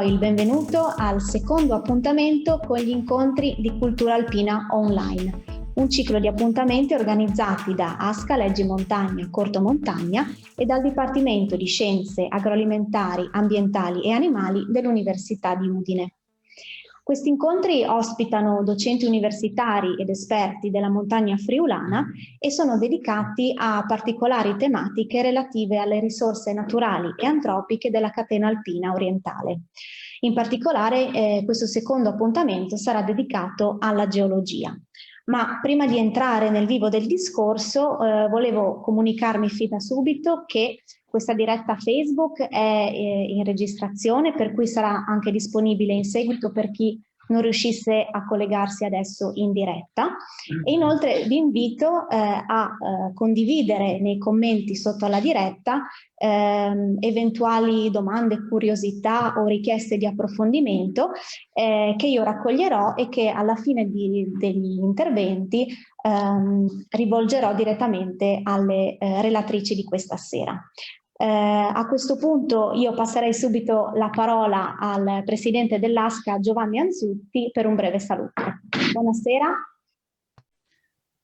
il benvenuto al secondo appuntamento con gli incontri di cultura alpina online, un ciclo di appuntamenti organizzati da ASCA Leggi Montagna Corto Montagna e dal Dipartimento di Scienze Agroalimentari, Ambientali e Animali dell'Università di Udine. Questi incontri ospitano docenti universitari ed esperti della montagna friulana e sono dedicati a particolari tematiche relative alle risorse naturali e antropiche della catena alpina orientale. In particolare questo secondo appuntamento sarà dedicato alla geologia. Ma prima di entrare nel vivo del discorso volevo comunicarmi fin da subito che questa diretta Facebook è in registrazione, per cui sarà anche disponibile in seguito per chi non riuscisse a collegarsi adesso in diretta. E inoltre vi invito a condividere nei commenti sotto alla diretta eventuali domande, curiosità o richieste di approfondimento che io raccoglierò e che alla fine degli interventi rivolgerò direttamente alle relatrici di questa sera. A questo punto io passerei subito la parola al presidente dell'ASCA Giovanni Anzutti per un breve saluto. Buonasera.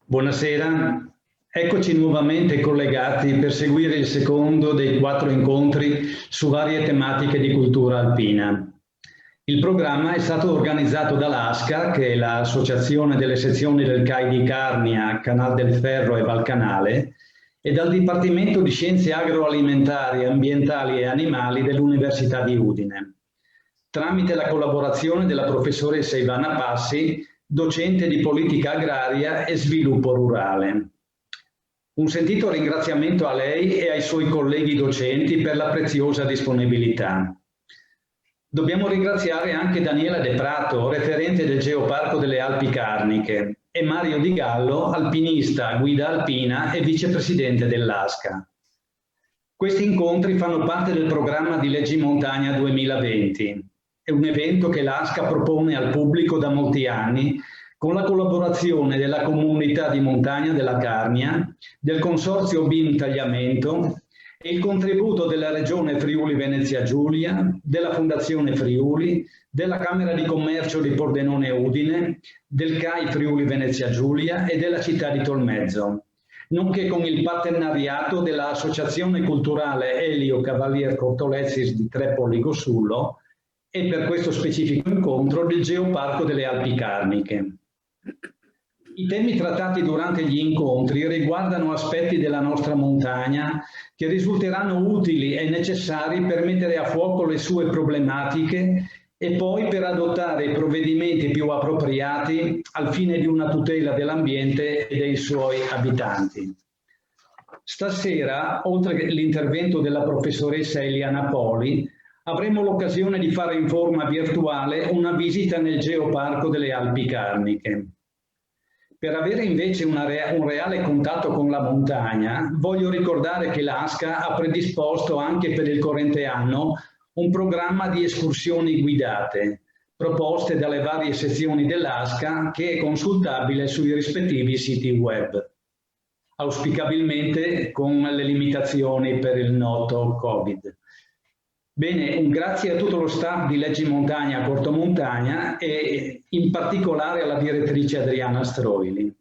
Buonasera, eccoci nuovamente collegati per seguire il secondo dei 4 incontri su varie tematiche di cultura alpina. Il programma è stato organizzato dall'ASCA, che è l'Associazione delle sezioni del CAI di Carnia, Canal del Ferro e Valcanale, e dal Dipartimento di Scienze Agroalimentari, Ambientali e Animali dell'Università di Udine, tramite la collaborazione della professoressa Ivana Passi, docente di Politica Agraria e Sviluppo Rurale. Un sentito ringraziamento a lei e ai suoi colleghi docenti per la preziosa disponibilità. Dobbiamo ringraziare anche Daniela De Prato, referente del Geoparco delle Alpi Carniche, e Mario Di Gallo, alpinista, guida alpina e vicepresidente dell'ASCA. Questi incontri fanno parte del programma di Leggi Montagna 2020. È un evento che l'ASCA propone al pubblico da molti anni con la collaborazione della comunità di montagna della Carnia, del Consorzio BIM Tagliamento e il contributo della Regione Friuli Venezia Giulia, della Fondazione Friuli, della Camera di Commercio di Pordenone Udine, del CAI Friuli Venezia Giulia e della città di Tolmezzo, nonché con il partenariato dell'Associazione Culturale Elio Cavalier Cortolezis di Trepoli Gossullo e per questo specifico incontro del Geoparco delle Alpi Carniche. I temi trattati durante gli incontri riguardano aspetti della nostra montagna che risulteranno utili e necessari per mettere a fuoco le sue problematiche e poi per adottare i provvedimenti più appropriati al fine di una tutela dell'ambiente e dei suoi abitanti. Stasera, oltre all'intervento della professoressa Eliana Poli, avremo l'occasione di fare in forma virtuale una visita nel Geoparco delle Alpi Carniche. Per avere invece un reale contatto con la montagna, voglio ricordare che l'ASCA ha predisposto anche per il corrente anno un programma di escursioni guidate, proposte dalle varie sezioni dell'ASCA, che è consultabile sui rispettivi siti web, auspicabilmente con le limitazioni per il noto Covid. Bene, un grazie a tutto lo staff di Leggi Montagna Corto Montagna e in particolare alla direttrice Adriana Stroili.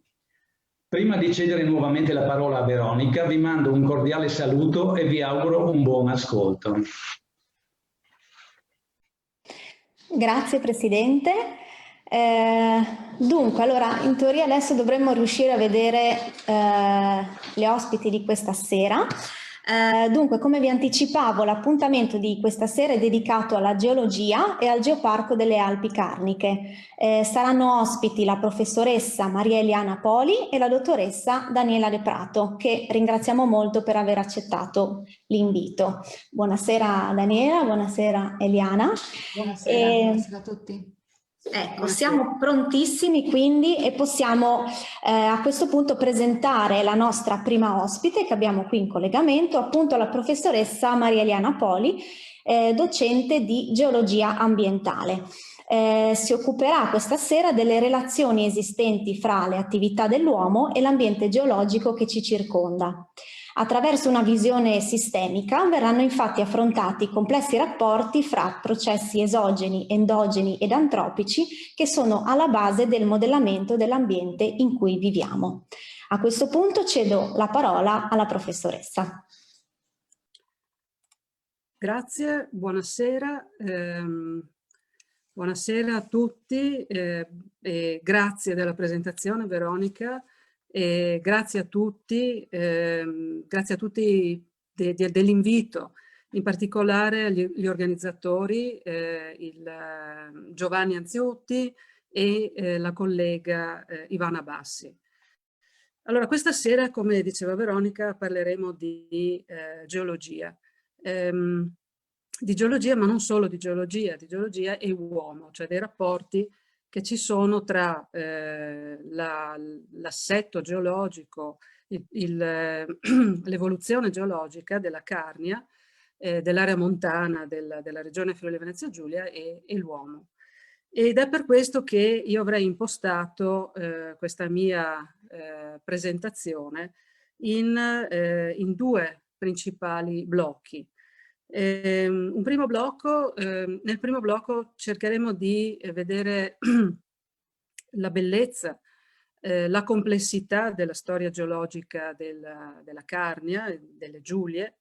Prima di cedere nuovamente la parola a Veronica, vi mando un cordiale saluto e vi auguro un buon ascolto. Grazie Presidente. Dunque, allora, in teoria adesso dovremmo riuscire a vedere le ospiti di questa sera. Dunque, come vi anticipavo, l'appuntamento di questa sera è dedicato alla geologia e al Geoparco delle Alpi Carniche. Saranno ospiti la professoressa Maria Eliana Poli e la dottoressa Daniela De Prato, che ringraziamo molto per aver accettato l'invito. Buonasera Daniela, buonasera Eliana. Buonasera a tutti. Ecco, siamo prontissimi quindi e possiamo a questo punto presentare la nostra prima ospite che abbiamo qui in collegamento, appunto la professoressa Maria Eliana Poli, docente di geologia ambientale. Si occuperà questa sera delle relazioni esistenti fra le attività dell'uomo e l'ambiente geologico che ci circonda. Attraverso una visione sistemica verranno infatti affrontati complessi rapporti fra processi esogeni, endogeni ed antropici che sono alla base del modellamento dell'ambiente in cui viviamo. A questo punto cedo la parola alla professoressa. Grazie, buonasera. Buonasera a tutti e grazie della presentazione, Veronica. E grazie a tutti dell'invito, in particolare agli organizzatori, Giovanni Anziotti e la collega Ivana Bassi. Allora, questa sera, come diceva Veronica, parleremo di geologia. Di geologia, ma non solo di geologia e uomo, cioè dei rapporti che ci sono tra l'assetto geologico, l'evoluzione geologica della Carnia, dell'area montana della regione Friuli Venezia Giulia e l'uomo. Ed è per questo che io avrei impostato questa mia presentazione in due principali blocchi. Nel primo blocco cercheremo di vedere la bellezza, la complessità della storia geologica della Carnia, delle Giulie.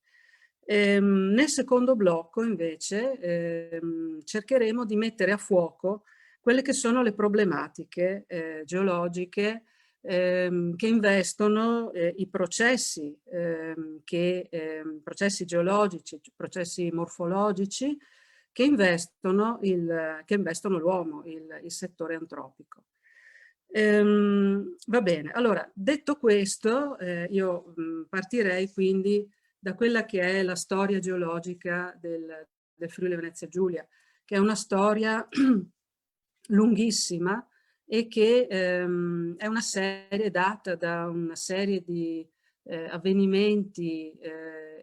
Nel secondo blocco invece cercheremo di mettere a fuoco quelle che sono le problematiche geologiche che investono i processi, processi geologici, processi morfologici che investono l'uomo, il settore antropico. Va bene, allora detto questo io partirei quindi da quella che è la storia geologica del Friuli Venezia Giulia, che è una storia lunghissima e che è una serie data da una serie di avvenimenti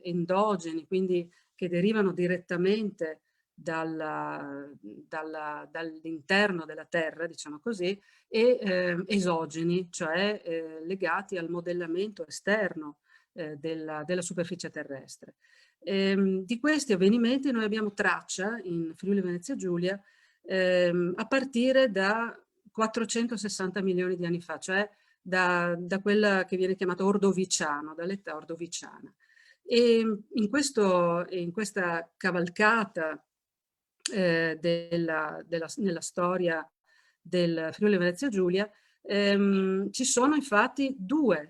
endogeni, quindi che derivano direttamente dall'interno della Terra, diciamo così, e esogeni, cioè legati al modellamento esterno della superficie terrestre. Di questi avvenimenti noi abbiamo traccia in Friuli Venezia Giulia a partire da 460 milioni di anni fa, cioè da quella che viene chiamata Ordoviciano, dall'età ordoviciana. E in questa cavalcata nella storia del Friuli Venezia Giulia ci sono infatti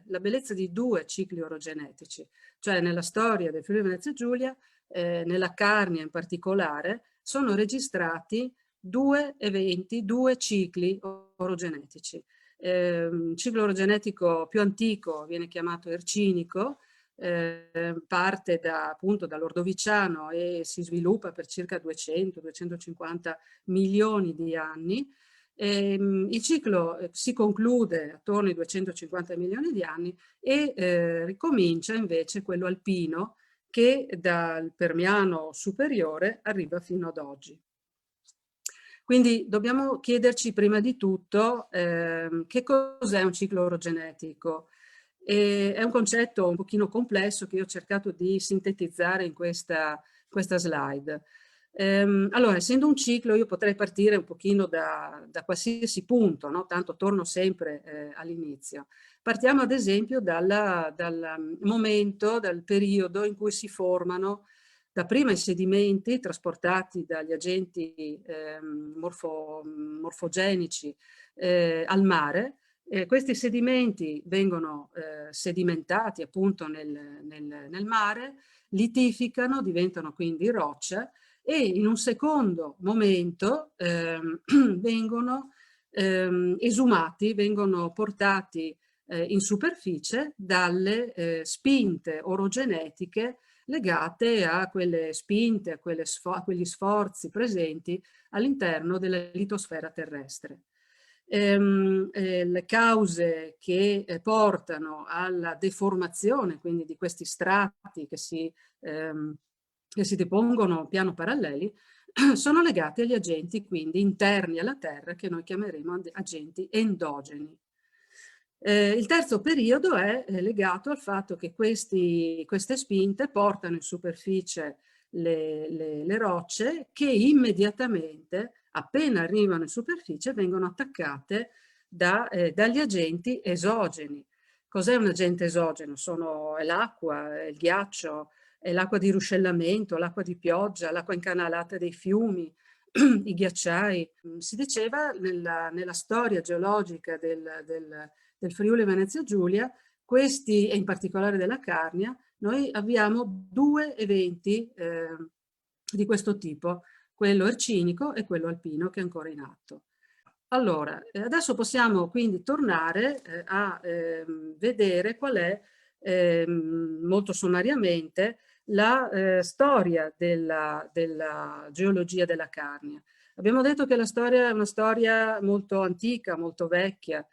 la bellezza di due cicli orogenetici, cioè nella storia del Friuli Venezia Giulia, nella Carnia in particolare, sono registrati due eventi, due cicli orogenetici. Il ciclo orogenetico più antico viene chiamato Ercinico, parte appunto dall'Ordoviciano e si sviluppa per circa 200-250 milioni di anni. Il ciclo si conclude attorno ai 250 milioni di anni e ricomincia invece quello alpino che dal Permiano superiore arriva fino ad oggi. Quindi dobbiamo chiederci prima di tutto che cos'è un ciclo orogenetico. È un concetto un pochino complesso che io ho cercato di sintetizzare in questa slide. Allora, essendo un ciclo, io potrei partire un pochino da qualsiasi punto, no? Tanto torno sempre all'inizio. Partiamo ad esempio dal momento, dal periodo in cui si formano dapprima i sedimenti trasportati dagli agenti morfogenici al mare. Questi sedimenti vengono sedimentati appunto nel mare, litificano, diventano quindi roccia e in un secondo momento vengono esumati, vengono portati in superficie dalle spinte orogenetiche legate a quelle spinte, a quegli sforzi presenti all'interno della litosfera terrestre. Le cause che portano alla deformazione, quindi di questi strati che si depongono piano paralleli, sono legate agli agenti quindi interni alla Terra che noi chiameremo agenti endogeni. Il terzo periodo è legato al fatto che queste spinte portano in superficie le rocce che immediatamente, appena arrivano in superficie, vengono attaccate dagli agenti esogeni. Cos'è un agente esogeno? È l'acqua, è il ghiaccio, è l'acqua di ruscellamento, l'acqua di pioggia, l'acqua incanalata dei fiumi, i ghiacciai. Si diceva nella storia geologica del Friuli Venezia Giulia, questi, e in particolare della Carnia, noi abbiamo due eventi di questo tipo, quello ercinico e quello alpino, che è ancora in atto. Allora, adesso possiamo quindi tornare a vedere qual è, molto sommariamente, la storia della geologia della Carnia. Abbiamo detto che la storia è una storia molto antica, molto vecchia,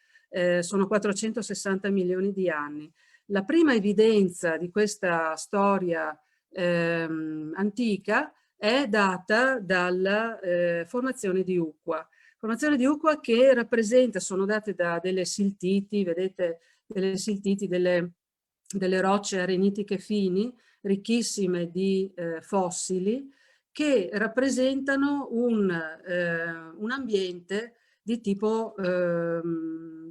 sono 460 milioni di anni. La prima evidenza di questa storia antica è data dalla formazione di Uqua. Formazione di Uqua che rappresenta, sono date da delle siltiti, vedete delle siltiti, delle rocce arenitiche fini, ricchissime di fossili, che rappresentano un ambiente di tipo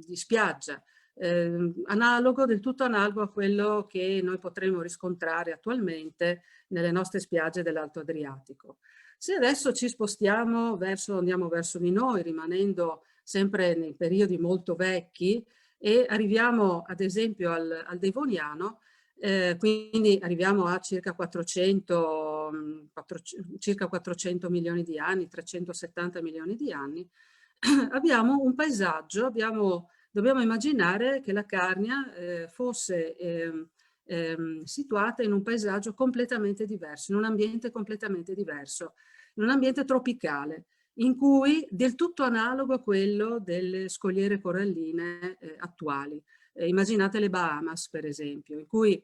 di spiaggia, del tutto analogo a quello che noi potremmo riscontrare attualmente nelle nostre spiagge dell'Alto Adriatico. Se adesso ci spostiamo andiamo verso di noi, rimanendo sempre nei periodi molto vecchi, e arriviamo ad esempio al Devoniano, quindi arriviamo a circa 400 milioni di anni, 370 milioni di anni, abbiamo un paesaggio, dobbiamo immaginare che la Carnia fosse situata in un paesaggio completamente diverso, in un ambiente completamente diverso, in un ambiente tropicale, in cui del tutto analogo a quello delle scogliere coralline attuali. Immaginate le Bahamas, per esempio, in cui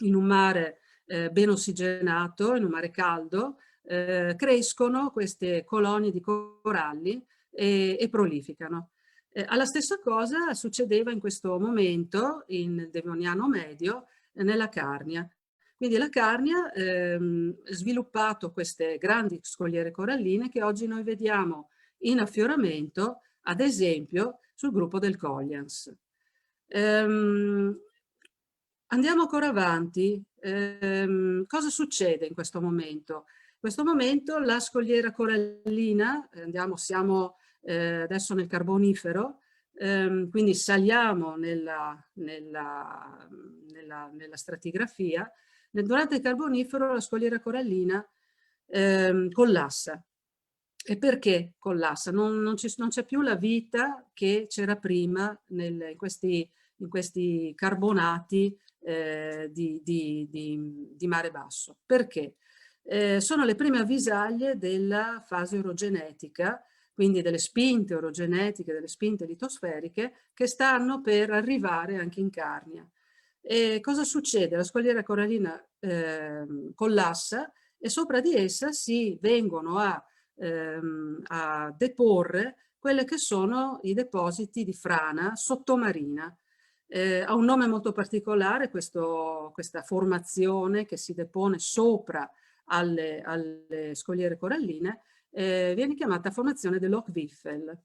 in un mare ben ossigenato, in un mare caldo, crescono queste colonie di coralli e prolificano. Alla stessa cosa succedeva in questo momento, in Devoniano medio, nella Carnia. Quindi la Carnia ha sviluppato queste grandi scogliere coralline che oggi noi vediamo in affioramento, ad esempio, sul gruppo del Collians. Andiamo ancora avanti. Cosa succede in questo momento? In questo momento la scogliera corallina, siamo adesso nel Carbonifero, quindi saliamo nella stratigrafia. Durante il Carbonifero la scogliera corallina collassa. E perché collassa? Non c'è più la vita che c'era prima in questi carbonati di mare basso. Perché? Sono le prime avvisaglie della fase orogenetica, quindi delle spinte orogenetiche, delle spinte litosferiche, che stanno per arrivare anche in Carnia. E cosa succede? La scogliera corallina collassa e sopra di essa si vengono a deporre quelli che sono i depositi di frana sottomarina. Ha un nome molto particolare questa formazione che si depone sopra alle scogliere coralline, viene chiamata formazione dell'Ockwiffel.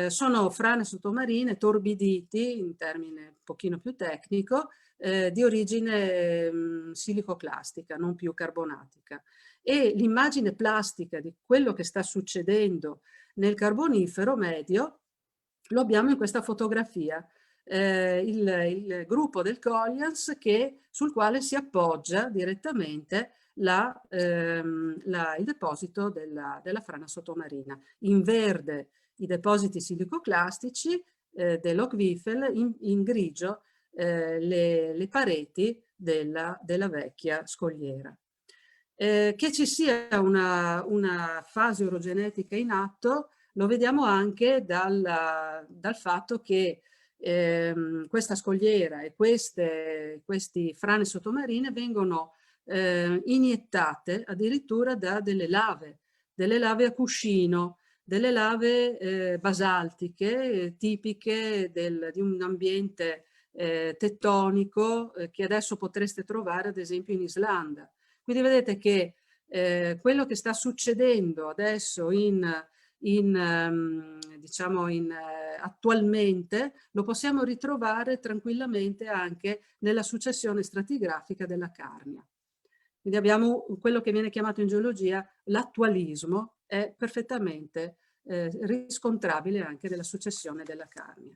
Sono frane sottomarine torbiditi, in termine un pochino più tecnico, di origine silicoclastica, non più carbonatica. E l'immagine plastica di quello che sta succedendo nel Carbonifero medio lo abbiamo in questa fotografia. Il gruppo del Collians sul quale si appoggia direttamente il deposito della frana sottomarina. In verde i depositi silicoclastici dell'Ockwiffel, in grigio le pareti della vecchia scogliera. Che ci sia una fase orogenetica in atto lo vediamo anche dal fatto che questa scogliera e queste frane sottomarine vengono iniettate addirittura da delle lave a cuscino, delle lave basaltiche tipiche di un ambiente tettonico che adesso potreste trovare ad esempio in Islanda. Quindi vedete che quello che sta succedendo adesso attualmente lo possiamo ritrovare tranquillamente anche nella successione stratigrafica della Carnia. Quindi abbiamo quello che viene chiamato in geologia l'attualismo, è perfettamente riscontrabile anche nella successione della Carnia.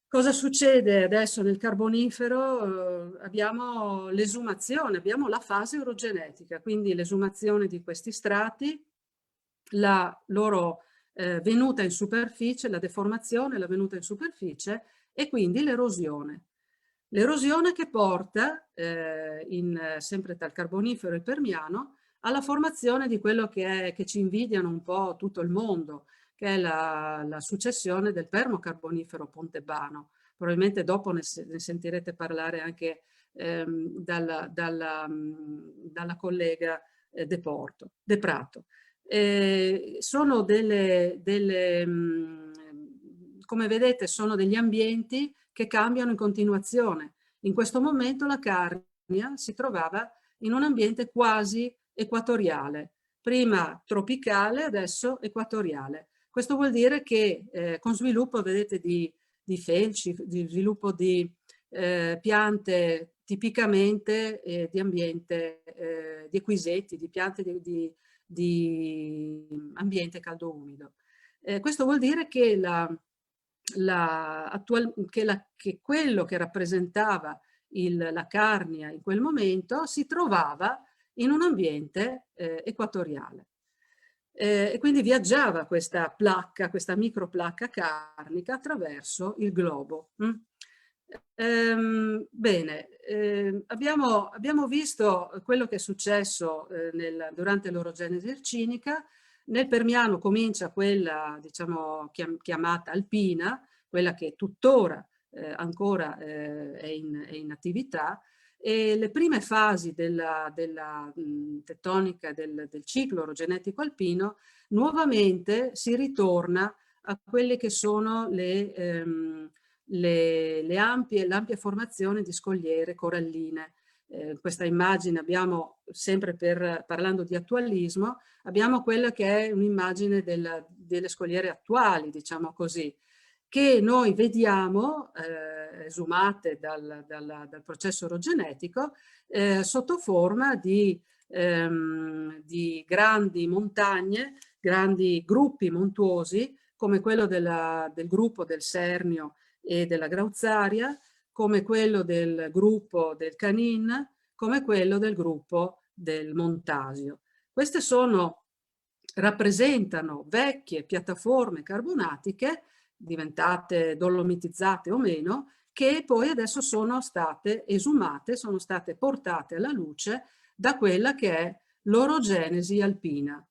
Cosa succede adesso nel Carbonifero? Abbiamo l'esumazione, abbiamo la fase orogenetica, quindi l'esumazione di questi strati, la loro venuta in superficie, la deformazione, la venuta in superficie e quindi l'erosione. L'erosione che porta, sempre tra il Carbonifero e il Permiano, alla formazione di quello che ci invidiano un po' tutto il mondo, che è la successione del Permo-Carbonifero pontebano. Probabilmente dopo ne sentirete parlare anche dalla collega De Prato. Sono come vedete, sono degli ambienti che cambiano in continuazione. In questo momento la Carnia si trovava in un ambiente quasi equatoriale, prima tropicale, adesso equatoriale. Questo vuol dire che con sviluppo, vedete, di felci, di sviluppo di piante tipicamente di ambiente, di equiseti, di piante di ambiente caldo-umido. Questo vuol dire che che quello che rappresentava la Carnia in quel momento si trovava in un ambiente equatoriale. E quindi viaggiava questa placca, questa microplacca carnica attraverso il globo. Bene, abbiamo visto quello che è successo durante l'orogenesi ercinica. Nel Permiano comincia quella, diciamo, chiamata alpina, quella che tuttora ancora è in attività, e le prime fasi della tettonica del ciclo orogenetico alpino, nuovamente si ritorna a quelle che sono l'ampia formazione di scogliere coralline. Questa immagine abbiamo, sempre parlando di attualismo, abbiamo quella che è un'immagine delle scogliere attuali, diciamo così, che noi vediamo esumate dal processo orogenetico sotto forma di grandi montagne, grandi gruppi montuosi, come quello del gruppo del Sernio e della Grauzaria, come quello del gruppo del Canin, come quello del gruppo del Montasio. Queste rappresentano vecchie piattaforme carbonatiche, diventate dolomitizzate o meno, che poi adesso sono state esumate, sono state portate alla luce da quella che è l'orogenesi alpina.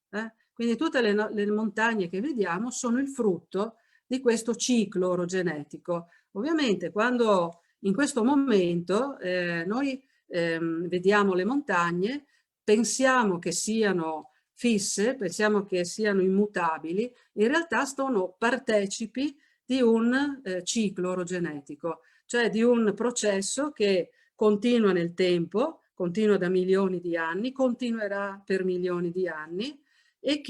Quindi tutte le montagne che vediamo sono il frutto di questo ciclo orogenetico. Ovviamente quando in questo momento noi vediamo le montagne, pensiamo che siano fisse, pensiamo che siano immutabili, in realtà sono partecipi di un ciclo orogenetico, cioè di un processo che continua nel tempo, continua da milioni di anni, continuerà per milioni di anni e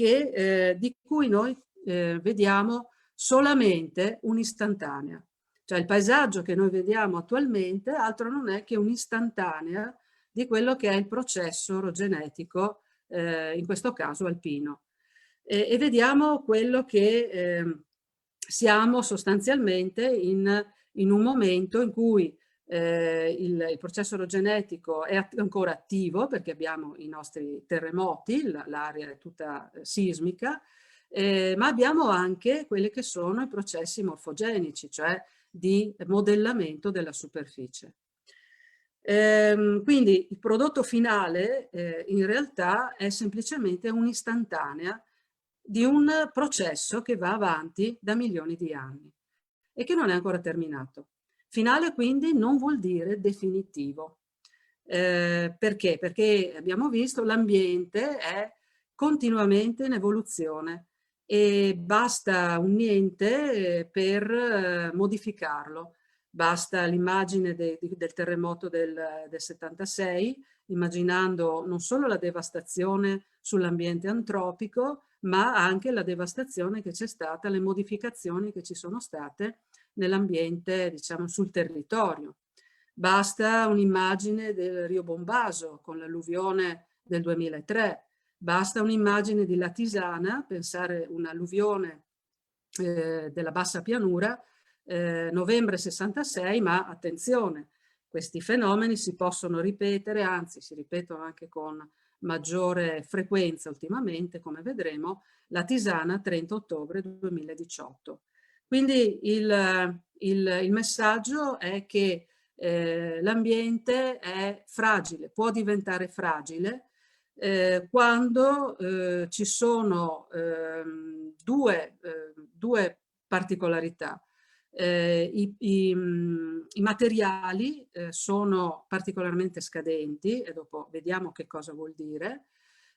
di cui noi vediamo solamente un'istantanea. Cioè il paesaggio che noi vediamo attualmente altro non è che un'istantanea di quello che è il processo orogenetico, in questo caso alpino. E vediamo quello che siamo sostanzialmente in un momento in cui il processo orogenetico è ancora attivo, perché abbiamo i nostri terremoti, l'area è tutta sismica, ma abbiamo anche quelli che sono i processi morfogenici, cioè di modellamento della superficie. Quindi il prodotto finale in realtà è semplicemente un'istantanea di un processo che va avanti da milioni di anni e che non è ancora terminato. Finale quindi non vuol dire definitivo. Perché? Perché abbiamo visto l'ambiente è continuamente in evoluzione e basta un niente per modificarlo. Basta l'immagine del terremoto del 76, immaginando non solo la devastazione sull'ambiente antropico, ma anche la devastazione che c'è stata, le modificazioni che ci sono state nell'ambiente, diciamo, sul territorio. Basta un'immagine del Rio Bombaso con l'alluvione del 2003, basta un'immagine di Latisana, pensare un'alluvione della bassa pianura, novembre 66, ma attenzione, questi fenomeni si possono ripetere, anzi si ripetono anche con maggiore frequenza ultimamente, come vedremo, Latisana 30 ottobre 2018. Quindi il messaggio è che l'ambiente è fragile, può diventare fragile quando ci sono due particolarità. I materiali sono particolarmente scadenti, e dopo vediamo che cosa vuol dire,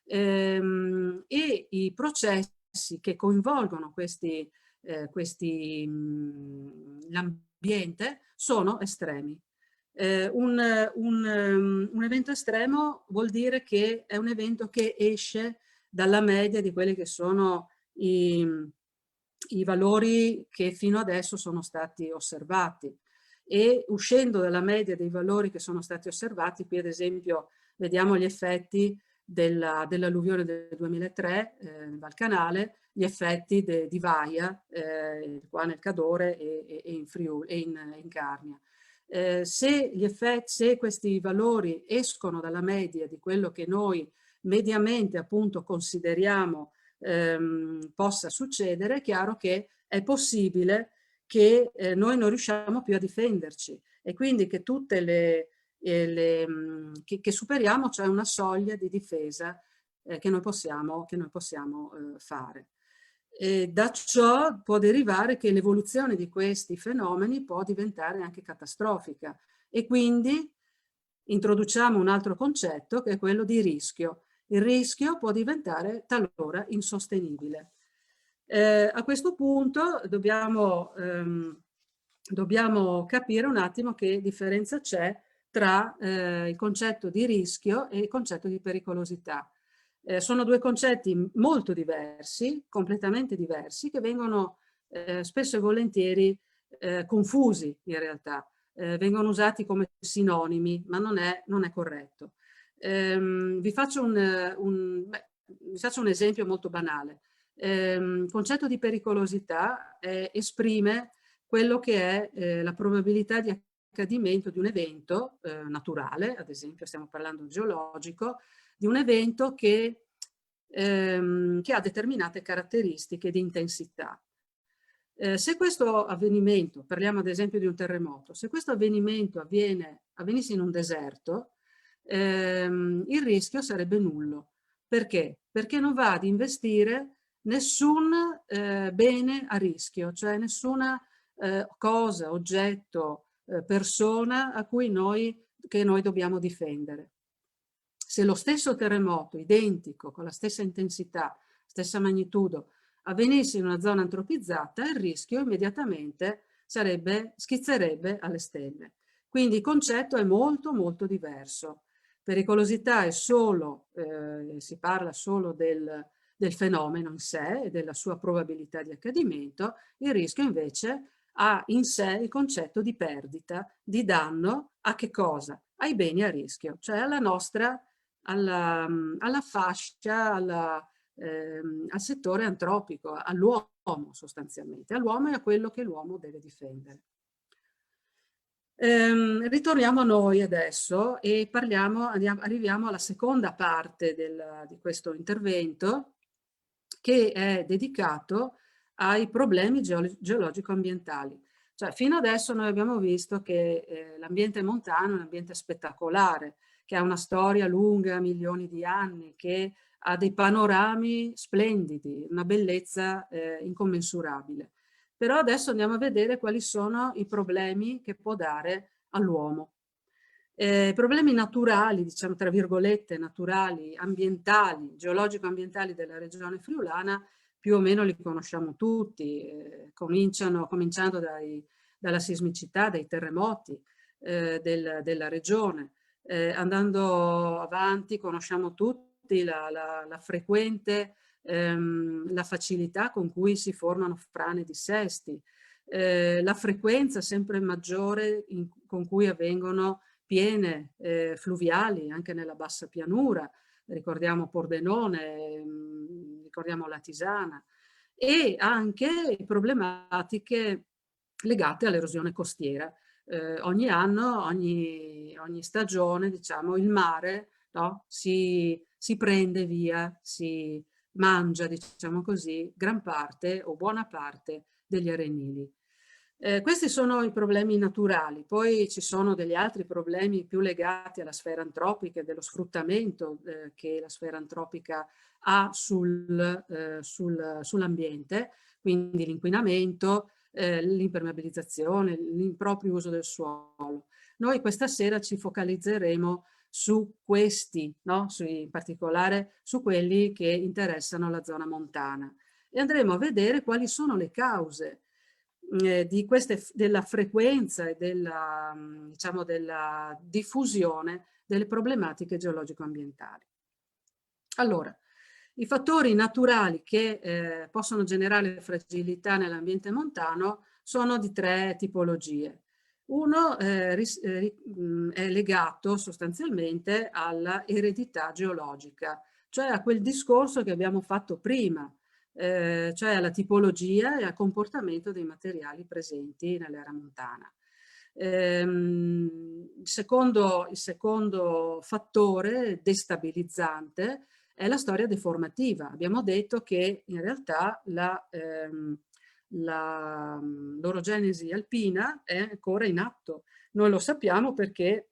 e i processi che coinvolgono l'ambiente sono estremi. Un evento estremo vuol dire che è un evento che esce dalla media di quelli che sono i valori che fino adesso sono stati osservati, e uscendo dalla media dei valori che sono stati osservati, qui ad esempio vediamo gli effetti dell'alluvione del 2003 dal canale, gli effetti di Vaia qua nel Cadore e in Friuli e in Carnia. Se questi valori escono dalla media di quello che noi mediamente appunto consideriamo possa succedere, è chiaro che è possibile che noi non riusciamo più a difenderci, e quindi che che superiamo, cioè una soglia di difesa che noi possiamo fare. E da ciò può derivare che l'evoluzione di questi fenomeni può diventare anche catastrofica, e quindi introduciamo un altro concetto che è quello di rischio. Il rischio può diventare talora insostenibile. A questo punto dobbiamo capire un attimo che differenza c'è tra il concetto di rischio e il concetto di pericolosità. Sono due concetti molto diversi, completamente diversi, che vengono spesso e volentieri confusi in realtà. Vengono usati come sinonimi, ma non è corretto. Vi faccio un esempio molto banale. Il concetto di pericolosità esprime quello che è la probabilità di accadimento di un evento naturale, ad esempio stiamo parlando geologico, di un evento che ha determinate caratteristiche di intensità. Se questo avvenimento, parliamo ad esempio di un terremoto, se questo avvenimento avvenisse in un deserto, il rischio sarebbe nullo. Perché? Perché non va ad investire nessun bene a rischio, cioè nessuna cosa, oggetto, persona che noi dobbiamo difendere. Se lo stesso terremoto, identico, con la stessa intensità, stessa magnitudo, avvenisse in una zona antropizzata, il rischio immediatamente schizzerebbe alle stelle. Quindi il concetto è molto molto diverso. Pericolosità è solo, si parla solo del fenomeno in sé e della sua probabilità di accadimento. Il rischio invece ha in sé il concetto di perdita, di danno a che cosa? Ai beni a rischio, cioè alla fascia, al settore antropico, all'uomo sostanzialmente, all'uomo e a quello che l'uomo deve difendere. Ritorniamo a noi adesso e arriviamo alla seconda parte di questo intervento, che è dedicato ai problemi geologico-ambientali. Cioè, fino adesso noi abbiamo visto che l'ambiente montano è un ambiente spettacolare, che ha una storia lunga, milioni di anni, che ha dei panorami splendidi, una bellezza incommensurabile. Però adesso andiamo a vedere quali sono i problemi che può dare all'uomo. Problemi naturali, diciamo tra virgolette, naturali, ambientali, geologico-ambientali della regione friulana, più o meno li conosciamo tutti, cominciando dalla sismicità, dai terremoti della regione. Andando avanti conosciamo tutti la frequente, la facilità con cui si formano frane e dissesti, la frequenza sempre maggiore con cui avvengono piene fluviali anche nella bassa pianura, ricordiamo Pordenone, ricordiamo la Tisana, e anche problematiche legate all'erosione costiera. Ogni anno, ogni stagione, diciamo, il mare, no, si prende via, si mangia, diciamo così, gran parte o buona parte degli arenili. Questi sono i problemi naturali, poi ci sono degli altri problemi più legati alla sfera antropica e dello sfruttamento che la sfera antropica ha sull'ambiente, quindi l'inquinamento, l'impermeabilizzazione, l'improprio uso del suolo. Noi questa sera ci focalizzeremo su questi, no? In particolare su quelli che interessano la zona montana, e andremo a vedere quali sono le cause della frequenza e della, diciamo, della diffusione delle problematiche geologico-ambientali. Allora, i fattori naturali che possono generare fragilità nell'ambiente montano sono di 3 tipologie. Uno è legato sostanzialmente alla eredità geologica, cioè a quel discorso che abbiamo fatto prima, cioè alla tipologia e al comportamento dei materiali presenti nell'area montana. Il secondo fattore destabilizzante è la storia deformativa. Abbiamo detto che in realtà l'orogenesi alpina è ancora in atto. Noi lo sappiamo perché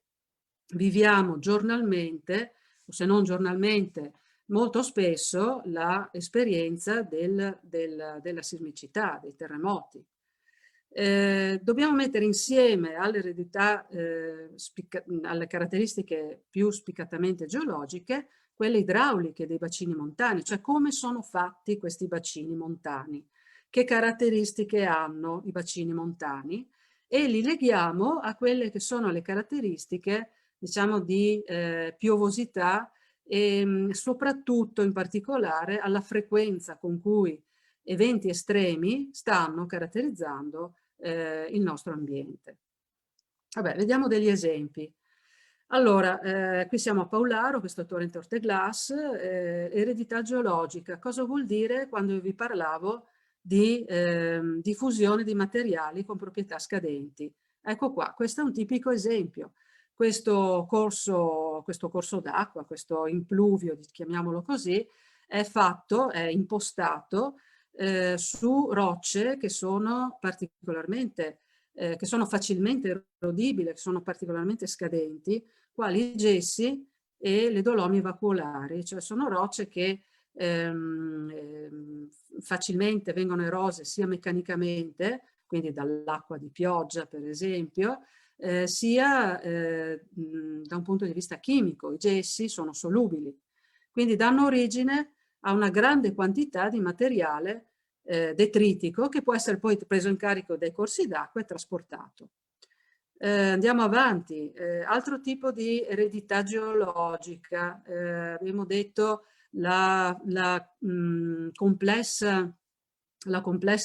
viviamo giornalmente, o se non giornalmente, molto spesso l'esperienza della sismicità, dei terremoti. Dobbiamo mettere insieme all'eredità, alle caratteristiche più spiccatamente geologiche, quelle idrauliche dei bacini montani, cioè come sono fatti questi bacini montani, che caratteristiche hanno i bacini montani, e li leghiamo a quelle che sono le caratteristiche, diciamo, di piovosità e soprattutto in particolare alla frequenza con cui eventi estremi stanno caratterizzando il nostro ambiente. Vabbè, vediamo degli esempi. Allora, qui siamo a Paularo, questo torrente Orteglas, eredità geologica. Cosa vuol dire quando io vi parlavo di diffusione di materiali con proprietà scadenti? Ecco qua, questo è un tipico esempio. Questo corso d'acqua, questo impluvio, chiamiamolo così, è impostato su rocce che sono particolarmente, che sono facilmente erodibili, che sono particolarmente scadenti, quali i gessi e le dolomi vacuolari, cioè sono rocce che facilmente vengono erose sia meccanicamente, quindi dall'acqua di pioggia per esempio, sia da un punto di vista chimico. I gessi sono solubili, quindi danno origine a una grande quantità di materiale detritico che può essere poi preso in carico dai corsi d'acqua e trasportato. Andiamo avanti, altro tipo di eredità geologica, abbiamo detto la complessa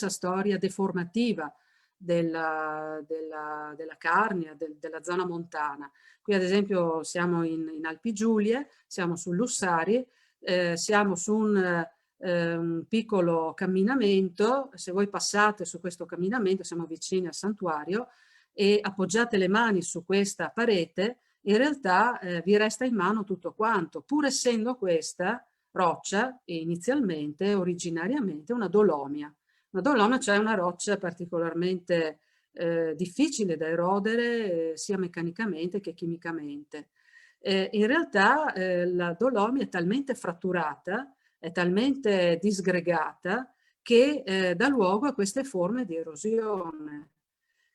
storia deformativa della Carnia, della zona montana. Qui ad esempio siamo in Alpi Giulie, siamo sul Lussari, siamo su un piccolo camminamento. Se voi passate su questo camminamento, siamo vicini al santuario, e appoggiate le mani su questa parete, in realtà vi resta in mano tutto quanto, pur essendo questa roccia inizialmente, originariamente, una dolomia. Una dolomia, cioè una roccia particolarmente difficile da erodere sia meccanicamente che chimicamente. In realtà la dolomia è talmente fratturata, è talmente disgregata, che dà luogo a queste forme di erosione,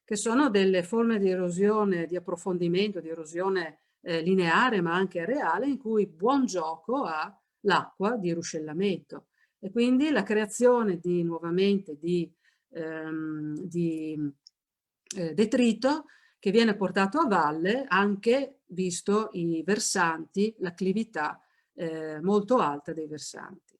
che sono delle forme di erosione, di approfondimento, di erosione lineare ma anche reale, in cui buon gioco ha l'acqua di ruscellamento. e quindi la creazione nuovamente di detrito che viene portato a valle anche visto i versanti, l'acclività molto alta dei versanti.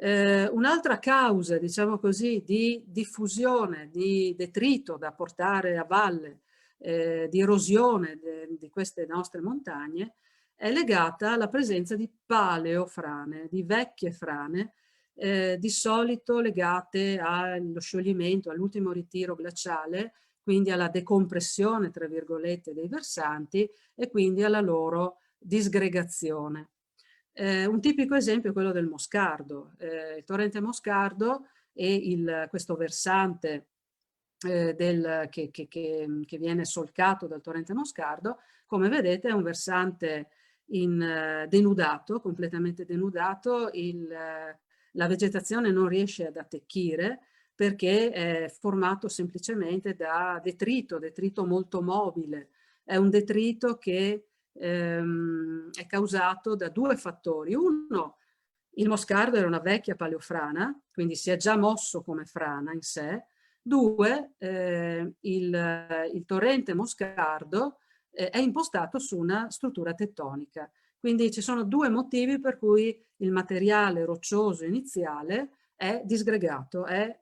Un'altra causa, diciamo così, di diffusione di detrito da portare a valle, di erosione di queste nostre montagne, è legata alla presenza di paleofrane, di vecchie frane, di solito legate allo scioglimento, all'ultimo ritiro glaciale, quindi alla decompressione, tra virgolette, dei versanti e quindi alla loro disgregazione. Un tipico esempio è quello del Moscardo. Il torrente Moscardo e questo versante che viene solcato dal torrente Moscardo, come vedete è un versante denudato, completamente denudato, la vegetazione non riesce ad attecchire perché è formato semplicemente da detrito molto mobile. È un detrito che è causato da due fattori. Uno, il Moscardo era una vecchia paleofrana, quindi si è già mosso come frana in sé. Due, il torrente Moscardo è impostato su una struttura tettonica. Quindi ci sono due motivi per cui il materiale roccioso iniziale è disgregato, è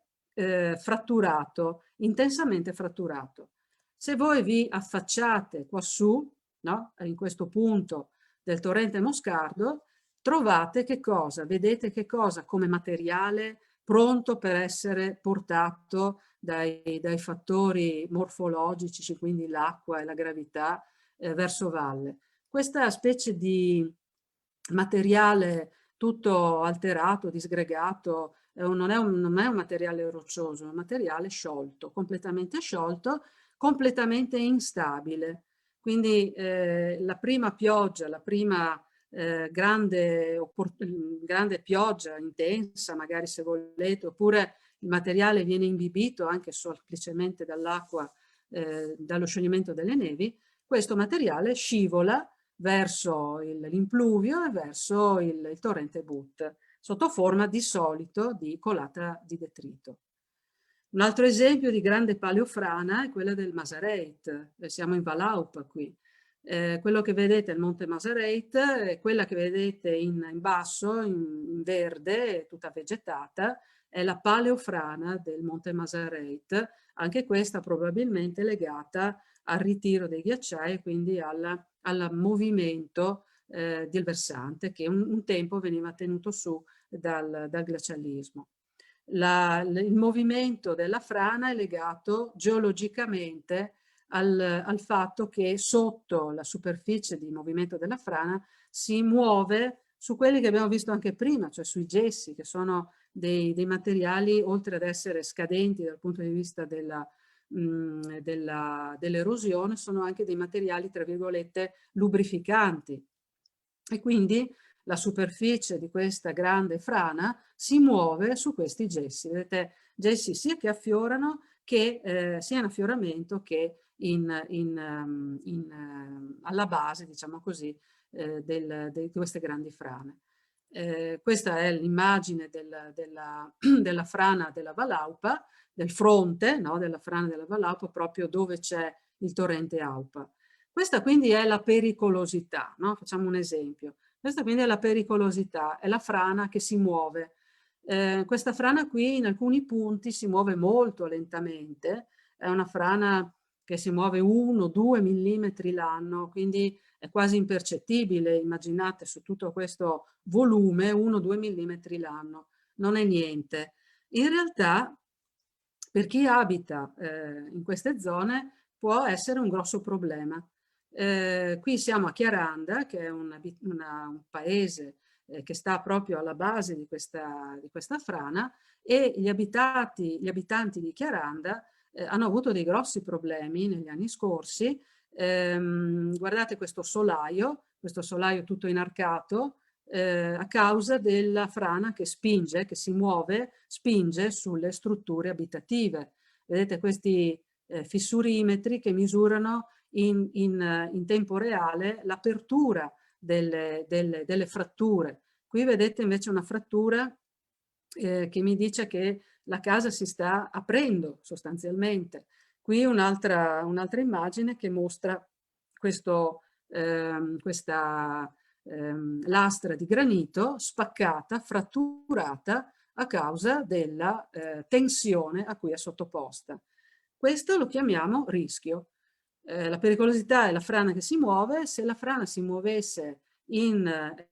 fratturato, intensamente fratturato. Se voi vi affacciate quassù, no? In questo punto del torrente Moscardo, trovate che cosa? Vedete che cosa come materiale pronto per essere portato dai fattori morfologici, quindi l'acqua e la gravità, verso valle. Questa specie di materiale tutto alterato, disgregato, non è un materiale roccioso, è un materiale sciolto, completamente instabile. Quindi la prima pioggia, la prima grande pioggia intensa, magari se volete, oppure il materiale viene imbibito anche semplicemente dall'acqua, dallo scioglimento delle nevi, questo materiale scivola verso l'impluvio e verso il torrente But, sotto forma di solito di colata di detrito. Un altro esempio di grande paleofrana è quella del Masereit. Siamo in Valaupa qui. Quello che vedete è il monte Masereit, quella che vedete in basso, in verde, tutta vegetata, è la paleofrana del monte Masereit, anche questa probabilmente legata al ritiro dei ghiacciai, quindi al movimento del versante che un tempo veniva tenuto su dal glacialismo. Il movimento della frana è legato geologicamente al fatto che sotto la superficie di movimento della frana si muove su quelli che abbiamo visto anche prima, cioè sui gessi, che sono dei materiali, oltre ad essere scadenti dal punto di vista dell'erosione, sono anche dei materiali, tra virgolette, lubrificanti. E quindi la superficie di questa grande frana si muove su questi gessi. Vedete, gessi sia che affiorano, sia in affioramento che alla base, diciamo così, di queste grandi frane. Questa è l'immagine della frana della Valaupa, del fronte, no, della frana della Valaupa, proprio dove c'è il torrente Aupa. Questa quindi è la pericolosità, no? Facciamo un esempio. Questa quindi è la pericolosità, è la frana che si muove. Questa frana qui in alcuni punti si muove molto lentamente, è una frana che si muove 1-2 millimetri l'anno, quindi è quasi impercettibile, immaginate su tutto questo volume 1-2 millimetri l'anno, non è niente. In realtà per chi abita in queste zone può essere un grosso problema. Qui siamo a Chiaranda, che è un paese che sta proprio alla base di questa frana, e gli abitanti di Chiaranda hanno avuto dei grossi problemi negli anni scorsi. Guardate questo solaio tutto inarcato, a causa della frana che si muove, spinge sulle strutture abitative. Vedete questi fissurimetri che misurano in tempo reale l'apertura delle fratture. Qui vedete invece una frattura che mi dice che la casa si sta aprendo sostanzialmente. Qui un'altra immagine che mostra questa lastra di granito spaccata, fratturata a causa della tensione a cui è sottoposta. Questo lo chiamiamo rischio. La pericolosità è la frana che si muove. Se la frana si muovesse in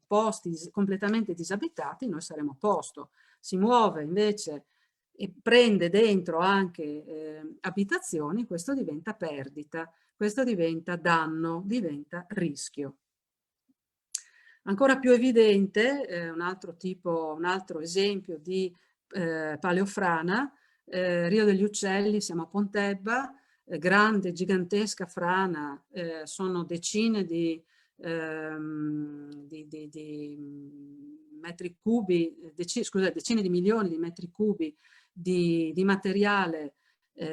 posti completamente disabitati, noi saremo a posto. Si muove invece e prende dentro anche abitazioni, questo diventa perdita, questo diventa danno, diventa rischio. Ancora più evidente, un altro esempio di paleofrana, Rio degli Uccelli, siamo a Pontebba, grande, gigantesca frana, sono decine di metri cubi, decine di milioni di metri cubi di materiale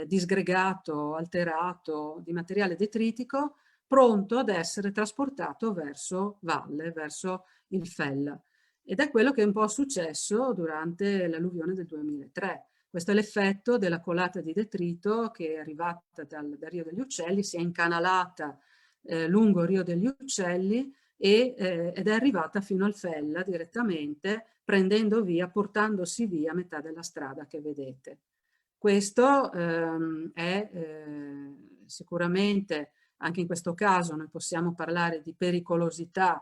disgregato, alterato, di materiale detritico, pronto ad essere trasportato verso valle, verso il Fella. Ed è quello che è un po' successo durante l'alluvione del 2003. Questo è l'effetto della colata di detrito che è arrivata dal Rio degli Uccelli, si è incanalata lungo il Rio degli Uccelli ed è arrivata fino al Fella direttamente, prendendo via, portandosi via metà della strada che vedete. Questo è sicuramente, anche in questo caso, noi possiamo parlare di pericolosità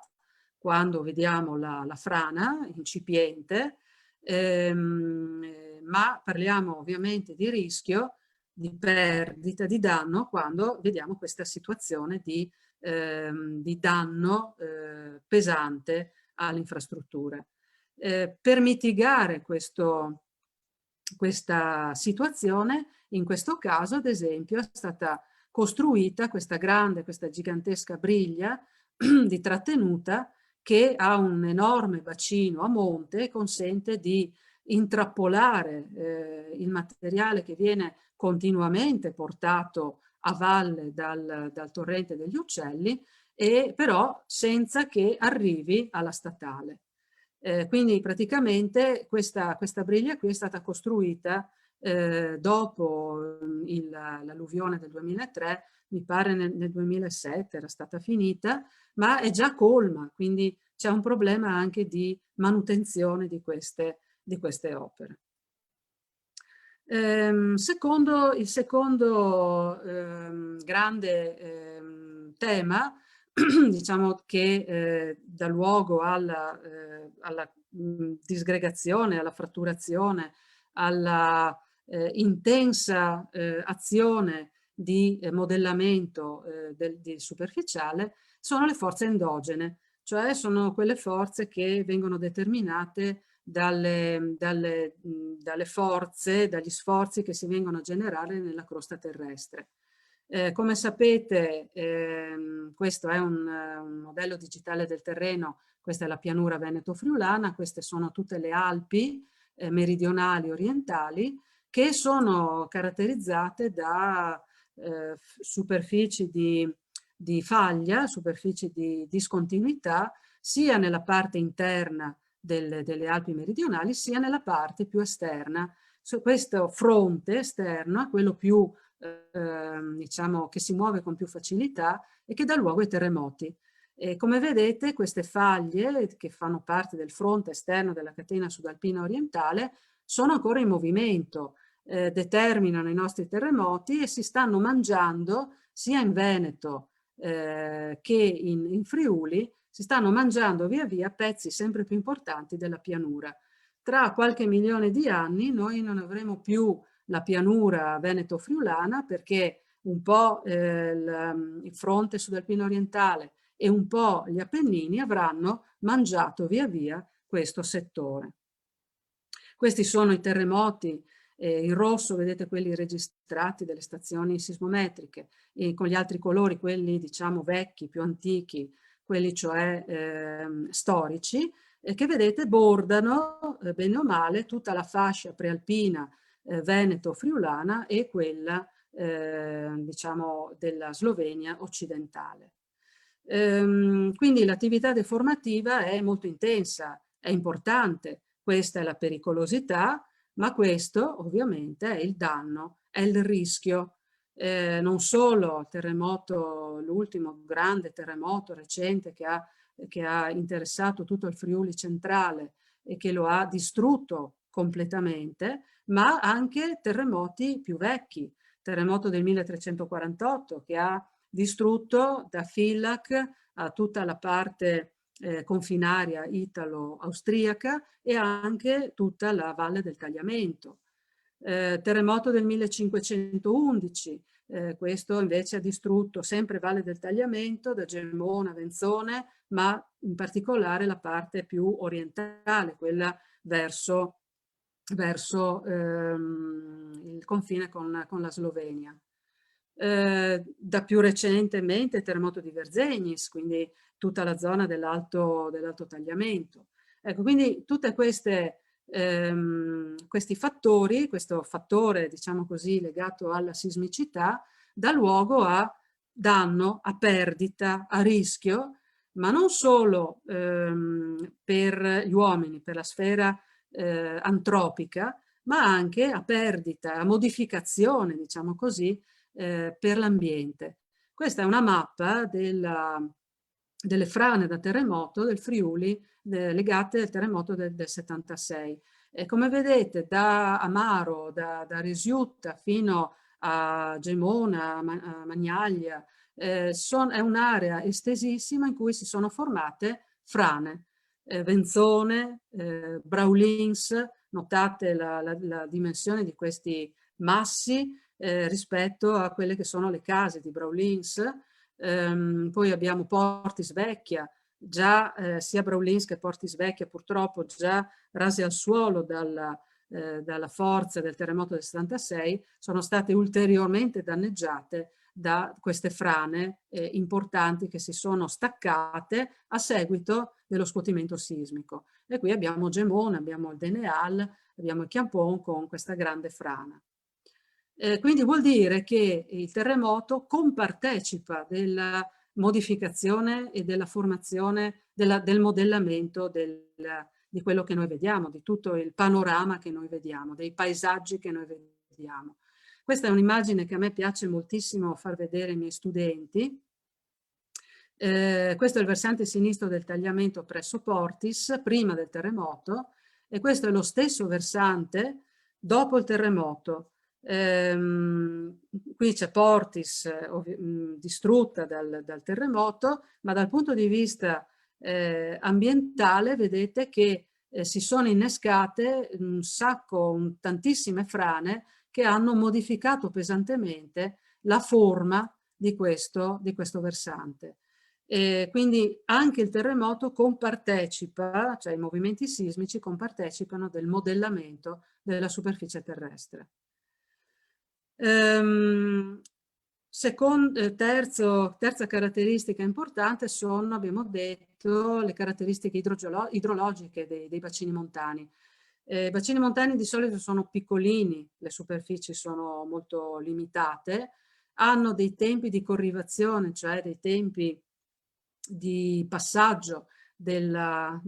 quando vediamo la frana incipiente, ma parliamo ovviamente di rischio, di perdita, di danno, quando vediamo questa situazione di danno pesante all'infrastruttura. Per mitigare questa situazione, in questo caso, ad esempio, è stata costruita questa gigantesca briglia di trattenuta che ha un enorme bacino a monte e consente di intrappolare il materiale che viene continuamente portato a valle dal torrente degli Uccelli, e però senza che arrivi alla statale. Quindi praticamente questa briglia qui è stata costruita dopo l'alluvione del 2003, mi pare nel 2007 era stata finita, ma è già colma, quindi c'è un problema anche di manutenzione di queste opere. Il secondo grande tema, diciamo, che dà luogo alla disgregazione, alla fratturazione, alla intensa azione di modellamento di superficiale, sono le forze endogene, cioè sono quelle forze che vengono determinate dalle forze, dagli sforzi che si vengono a generare nella crosta terrestre. Come sapete, questo è un modello digitale del terreno, questa è la pianura veneto-friulana, queste sono tutte le Alpi meridionali orientali, che sono caratterizzate da superfici di faglia, superfici di discontinuità, sia nella parte interna delle Alpi meridionali, sia nella parte più esterna. Questo fronte esterno è quello più, diciamo, che si muove con più facilità e che dà luogo ai terremoti. E come vedete, queste faglie che fanno parte del fronte esterno della catena sudalpina orientale sono ancora in movimento, determinano i nostri terremoti e si stanno mangiando sia in Veneto che in Friuli, si stanno mangiando via via pezzi sempre più importanti della pianura. Tra qualche milione di anni noi non avremo più la pianura veneto-friulana, perché un po' il fronte sudalpino orientale e un po' gli Appennini avranno mangiato via via questo settore. Questi sono i terremoti, in rosso vedete quelli registrati dalle stazioni sismometriche, e con gli altri colori quelli, diciamo, vecchi, più antichi, quelli cioè storici, che vedete bordano bene o male tutta la fascia prealpina veneto-friulana e quella diciamo della Slovenia occidentale. Quindi l'attività deformativa è molto intensa, è importante, questa è la pericolosità, ma questo ovviamente è il danno, è il rischio. Non solo il terremoto, l'ultimo grande terremoto recente che ha interessato tutto il Friuli centrale e che lo ha distrutto completamente, ma anche terremoti più vecchi. Terremoto del 1348 che ha distrutto da Villach a tutta la parte confinaria italo-austriaca e anche tutta la Valle del Tagliamento. Terremoto del 1511, questo invece ha distrutto sempre Valle del Tagliamento, da Gemona a Venzone, ma in particolare la parte più orientale, quella verso il confine con la Slovenia. Da più recentemente il terremoto di Verzenis, quindi tutta la zona dell'Alto Tagliamento. Ecco, quindi tutte questi fattori, questo fattore, diciamo così, legato alla sismicità, dà luogo a danno, a perdita, a rischio, ma non solo per gli uomini, per la sfera antropica, ma anche a perdita, a modificazione, diciamo così, per l'ambiente. Questa è una mappa delle frane da terremoto del Friuli legate al terremoto del 76. E come vedete, da Amaro, da Resiutta fino a Gemona, a Magnaglia, è un'area estesissima in cui si sono formate frane. Venzone, Braulins, notate la dimensione di questi massi rispetto a quelle che sono le case di Braulins. Poi abbiamo Portisvecchia, già sia Braulins che Portisvecchia purtroppo già rase al suolo dalla forza del terremoto del 76, sono state ulteriormente danneggiate da queste frane importanti che si sono staccate a seguito dello scuotimento sismico. E qui abbiamo Gemona, abbiamo il Deneal, abbiamo il Chiampon con questa grande frana. Quindi vuol dire che il terremoto compartecipa della modificazione e della formazione, del modellamento di quello che noi vediamo, di tutto il panorama che noi vediamo, dei paesaggi che noi vediamo. Questa è un'immagine che a me piace moltissimo far vedere ai miei studenti. Questo è il versante sinistro del tagliamento presso Portis, prima del terremoto, e questo è lo stesso versante dopo il terremoto. Qui c'è Portis distrutta dal terremoto, ma dal punto di vista ambientale vedete che si sono innescate tantissime frane che hanno modificato pesantemente la forma di questo versante. Quindi anche il terremoto compartecipa, cioè i movimenti sismici compartecipano del modellamento della superficie terrestre. Terza caratteristica importante sono, abbiamo detto, le caratteristiche idrologiche dei bacini montani. I bacini montani di solito sono piccolini, le superfici sono molto limitate, hanno dei tempi di corrivazione, cioè dei tempi di passaggio della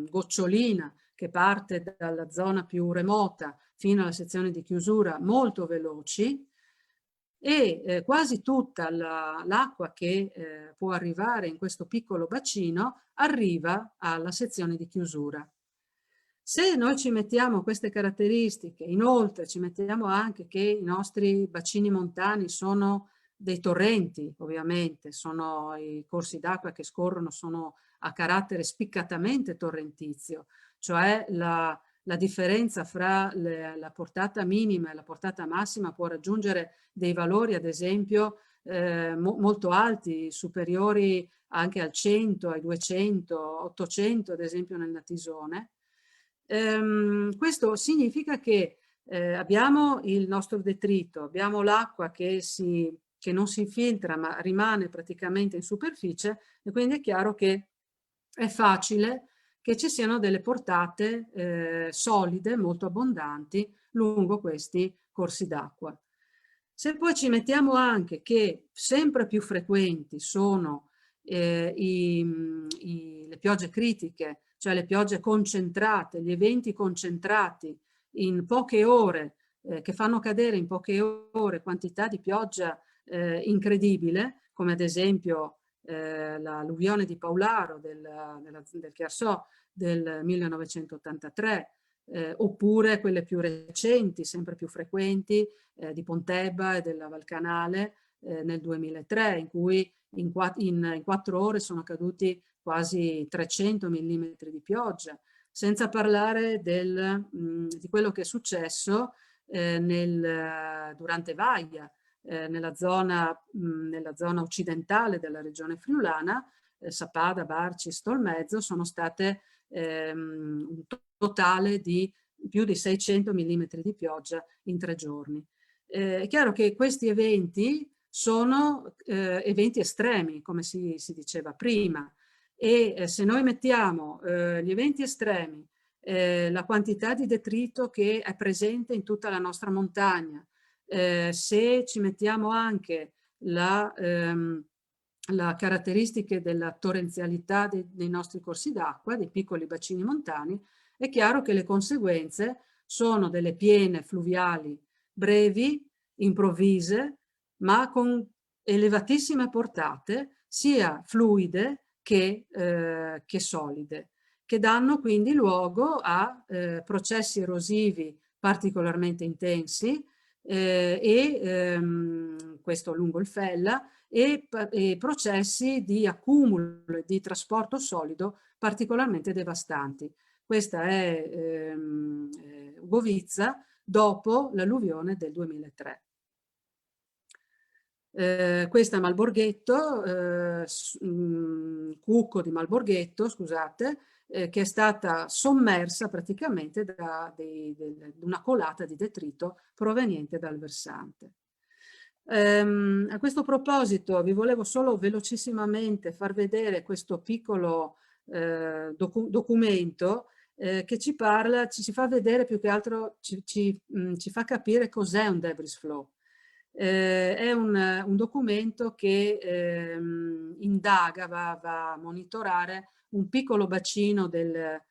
gocciolina che parte dalla zona più remota fino alla sezione di chiusura molto veloci, e quasi tutta l'acqua che può arrivare in questo piccolo bacino arriva alla sezione di chiusura. Se noi ci mettiamo queste caratteristiche, inoltre ci mettiamo anche che i nostri bacini montani sono dei torrenti, ovviamente, sono i corsi d'acqua che scorrono, sono a carattere spiccatamente torrentizio, cioè la differenza fra la portata minima e la portata massima può raggiungere dei valori, ad esempio, molto alti, superiori anche al 100, ai 200, 800, ad esempio nel Natisone. Questo significa che abbiamo il nostro detrito, abbiamo l'acqua che non si infiltra ma rimane praticamente in superficie, e quindi è chiaro che è facile che ci siano delle portate solide, molto abbondanti, lungo questi corsi d'acqua. Se poi ci mettiamo anche che sempre più frequenti sono le piogge critiche cioè le piogge concentrate, gli eventi concentrati in poche ore, che fanno cadere in poche ore quantità di pioggia incredibile, come ad esempio l'alluvione di Paularo del Chiarsò del 1983, oppure quelle più recenti, sempre più frequenti, di Pontebba e della Valcanale nel 2003, in cui in 4 ore sono caduti quasi 300 mm di pioggia, senza parlare di quello che è successo durante Vaia, nella zona occidentale della regione friulana, Sappada, Barci, Stolmezzo, sono state un totale di più di 600 mm di pioggia in 3 giorni. È chiaro che questi eventi sono eventi estremi, come si diceva prima, e se noi mettiamo gli eventi estremi, la quantità di detrito che è presente in tutta la nostra montagna, se ci mettiamo anche la caratteristiche della torrenzialità dei nostri corsi d'acqua, dei piccoli bacini montani, è chiaro che le conseguenze sono delle piene fluviali brevi, improvvise, ma con elevatissime portate, sia fluide che solide, che danno quindi luogo a processi erosivi particolarmente intensi, questo lungo il Fella, e processi di accumulo e di trasporto solido particolarmente devastanti. Questa è Ugovizza dopo l'alluvione del 2003. Questa è Malborghetto, Cucco di Malborghetto, scusate, che è stata sommersa praticamente da una colata di detrito proveniente dal versante. A questo proposito vi volevo solo velocissimamente far vedere questo piccolo documento che ci fa vedere più che altro, ci fa capire cos'è un debris flow. È un documento che indaga, va a monitorare un piccolo bacino della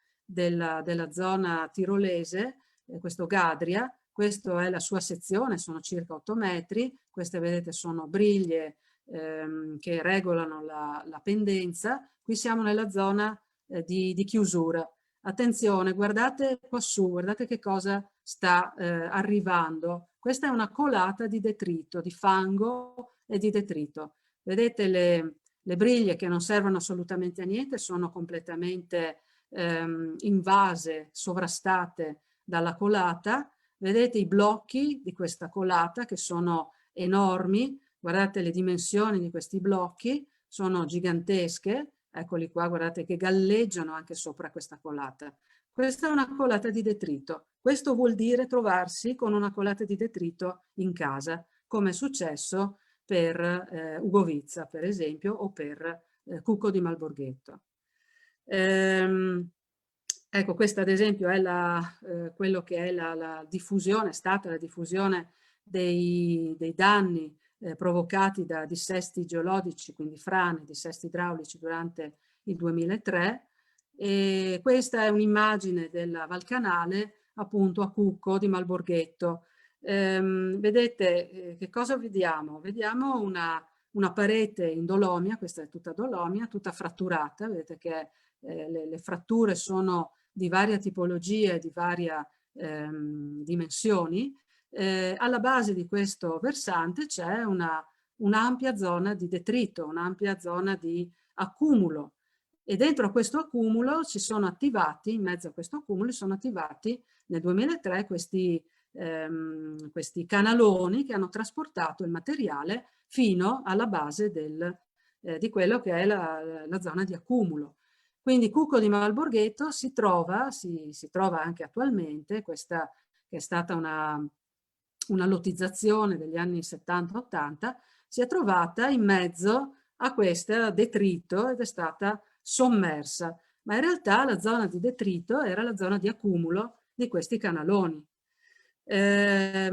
zona tirolese, questo Gadria. Questa è la sua sezione, sono circa 8 metri, queste vedete sono briglie che regolano la pendenza. Qui siamo nella zona di chiusura. Attenzione, guardate quassù, guardate che cosa sta arrivando. Questa è una colata di detrito, di fango e di detrito. Vedete le briglie che non servono assolutamente a niente, sono completamente invase, sovrastate dalla colata. Vedete i blocchi di questa colata che sono enormi, guardate le dimensioni di questi blocchi, sono gigantesche, eccoli qua, guardate che galleggiano anche sopra questa colata. Questa è una colata di detrito. Questo vuol dire trovarsi con una colata di detrito in casa, come è successo per Ugovizza, per esempio, o per Cucco di Malborghetto. Ecco, questa ad esempio è quello che è la diffusione, è stata la diffusione dei danni provocati da dissesti geologici, quindi frane, dissesti idraulici durante il 2003. E questa è un'immagine della Valcanale, appunto a Cucco di Malborghetto. Vedete che cosa vediamo? Vediamo una parete in dolomia, questa è tutta dolomia, tutta fratturata, vedete che le fratture sono di varia tipologia e di varia dimensioni. Alla base di questo versante c'è un'ampia zona di detrito, un'ampia zona di accumulo, e dentro a questo accumulo ci sono attivati, in mezzo a questo accumulo sono attivati nel 2003 questi canaloni che hanno trasportato il materiale fino alla base di quello che è la zona di accumulo. Quindi Cucco di Malborghetto si trova anche attualmente, questa che è stata una lottizzazione degli anni 70-80, si è trovata in mezzo a questo detrito ed è stata sommersa, ma in realtà la zona di detrito era la zona di accumulo di questi canaloni. Le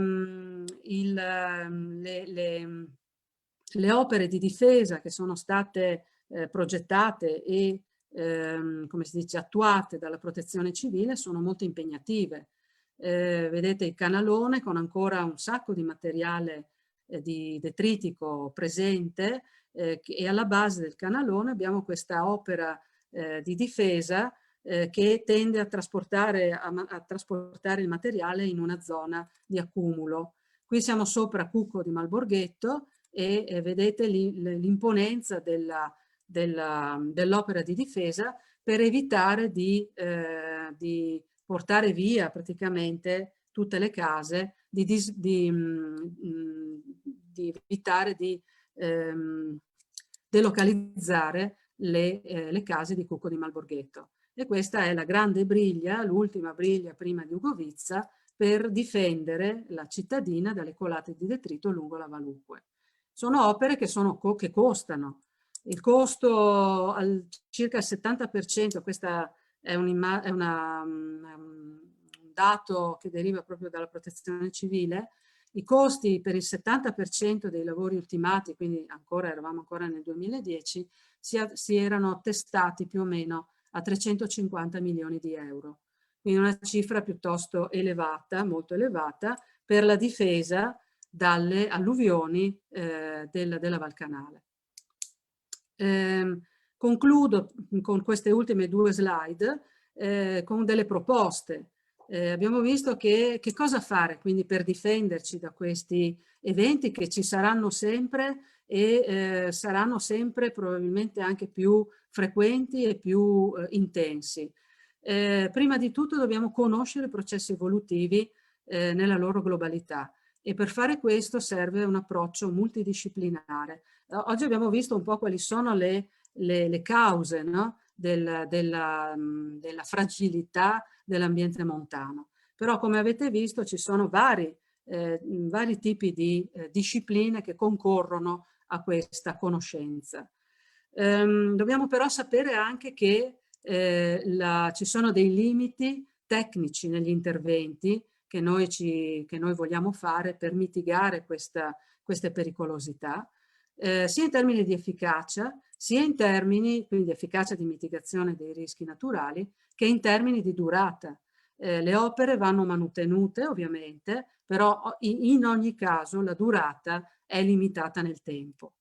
opere di difesa che sono state progettate e come si dice, attuate dalla Protezione Civile sono molto impegnative. Vedete il canalone con ancora un sacco di materiale di detritico presente, e alla base del canalone abbiamo questa opera di difesa che tende a trasportare il materiale in una zona di accumulo. Qui siamo sopra Cucco di Malborghetto e vedete l'imponenza dell'opera di difesa per evitare di portare via praticamente tutte le case, di evitare di delocalizzare le case di Cucco di Malborghetto. E questa è la grande briglia, l'ultima briglia prima di Ugovizza, per difendere la cittadina dalle colate di detrito lungo la Valucque. Sono opere che costano. Il costo al circa il 70%, questa è un dato che deriva proprio dalla Protezione Civile, i costi per il 70% dei lavori ultimati, quindi eravamo ancora nel 2010, si erano attestati più o meno a 350 milioni di euro. Quindi una cifra piuttosto elevata, molto elevata, per la difesa dalle alluvioni della Val Canale. Concludo con queste ultime due slide con delle proposte. Abbiamo visto che cosa fare quindi per difenderci da questi eventi che ci saranno sempre e saranno sempre probabilmente anche più frequenti e più intensi. Prima di tutto dobbiamo conoscere i processi evolutivi nella loro globalità e per fare questo serve un approccio multidisciplinare. Oggi abbiamo visto un po' quali sono le cause, no? della fragilità dell'ambiente montano. Però come avete visto ci sono vari tipi di discipline che concorrono a questa conoscenza. Dobbiamo però sapere anche che ci sono dei limiti tecnici negli interventi che noi vogliamo fare per mitigare queste pericolosità, sia in termini di efficacia, sia in termini quindi di efficacia di mitigazione dei rischi naturali, che in termini di durata. Le opere vanno mantenute ovviamente, però in ogni caso la durata è limitata nel tempo.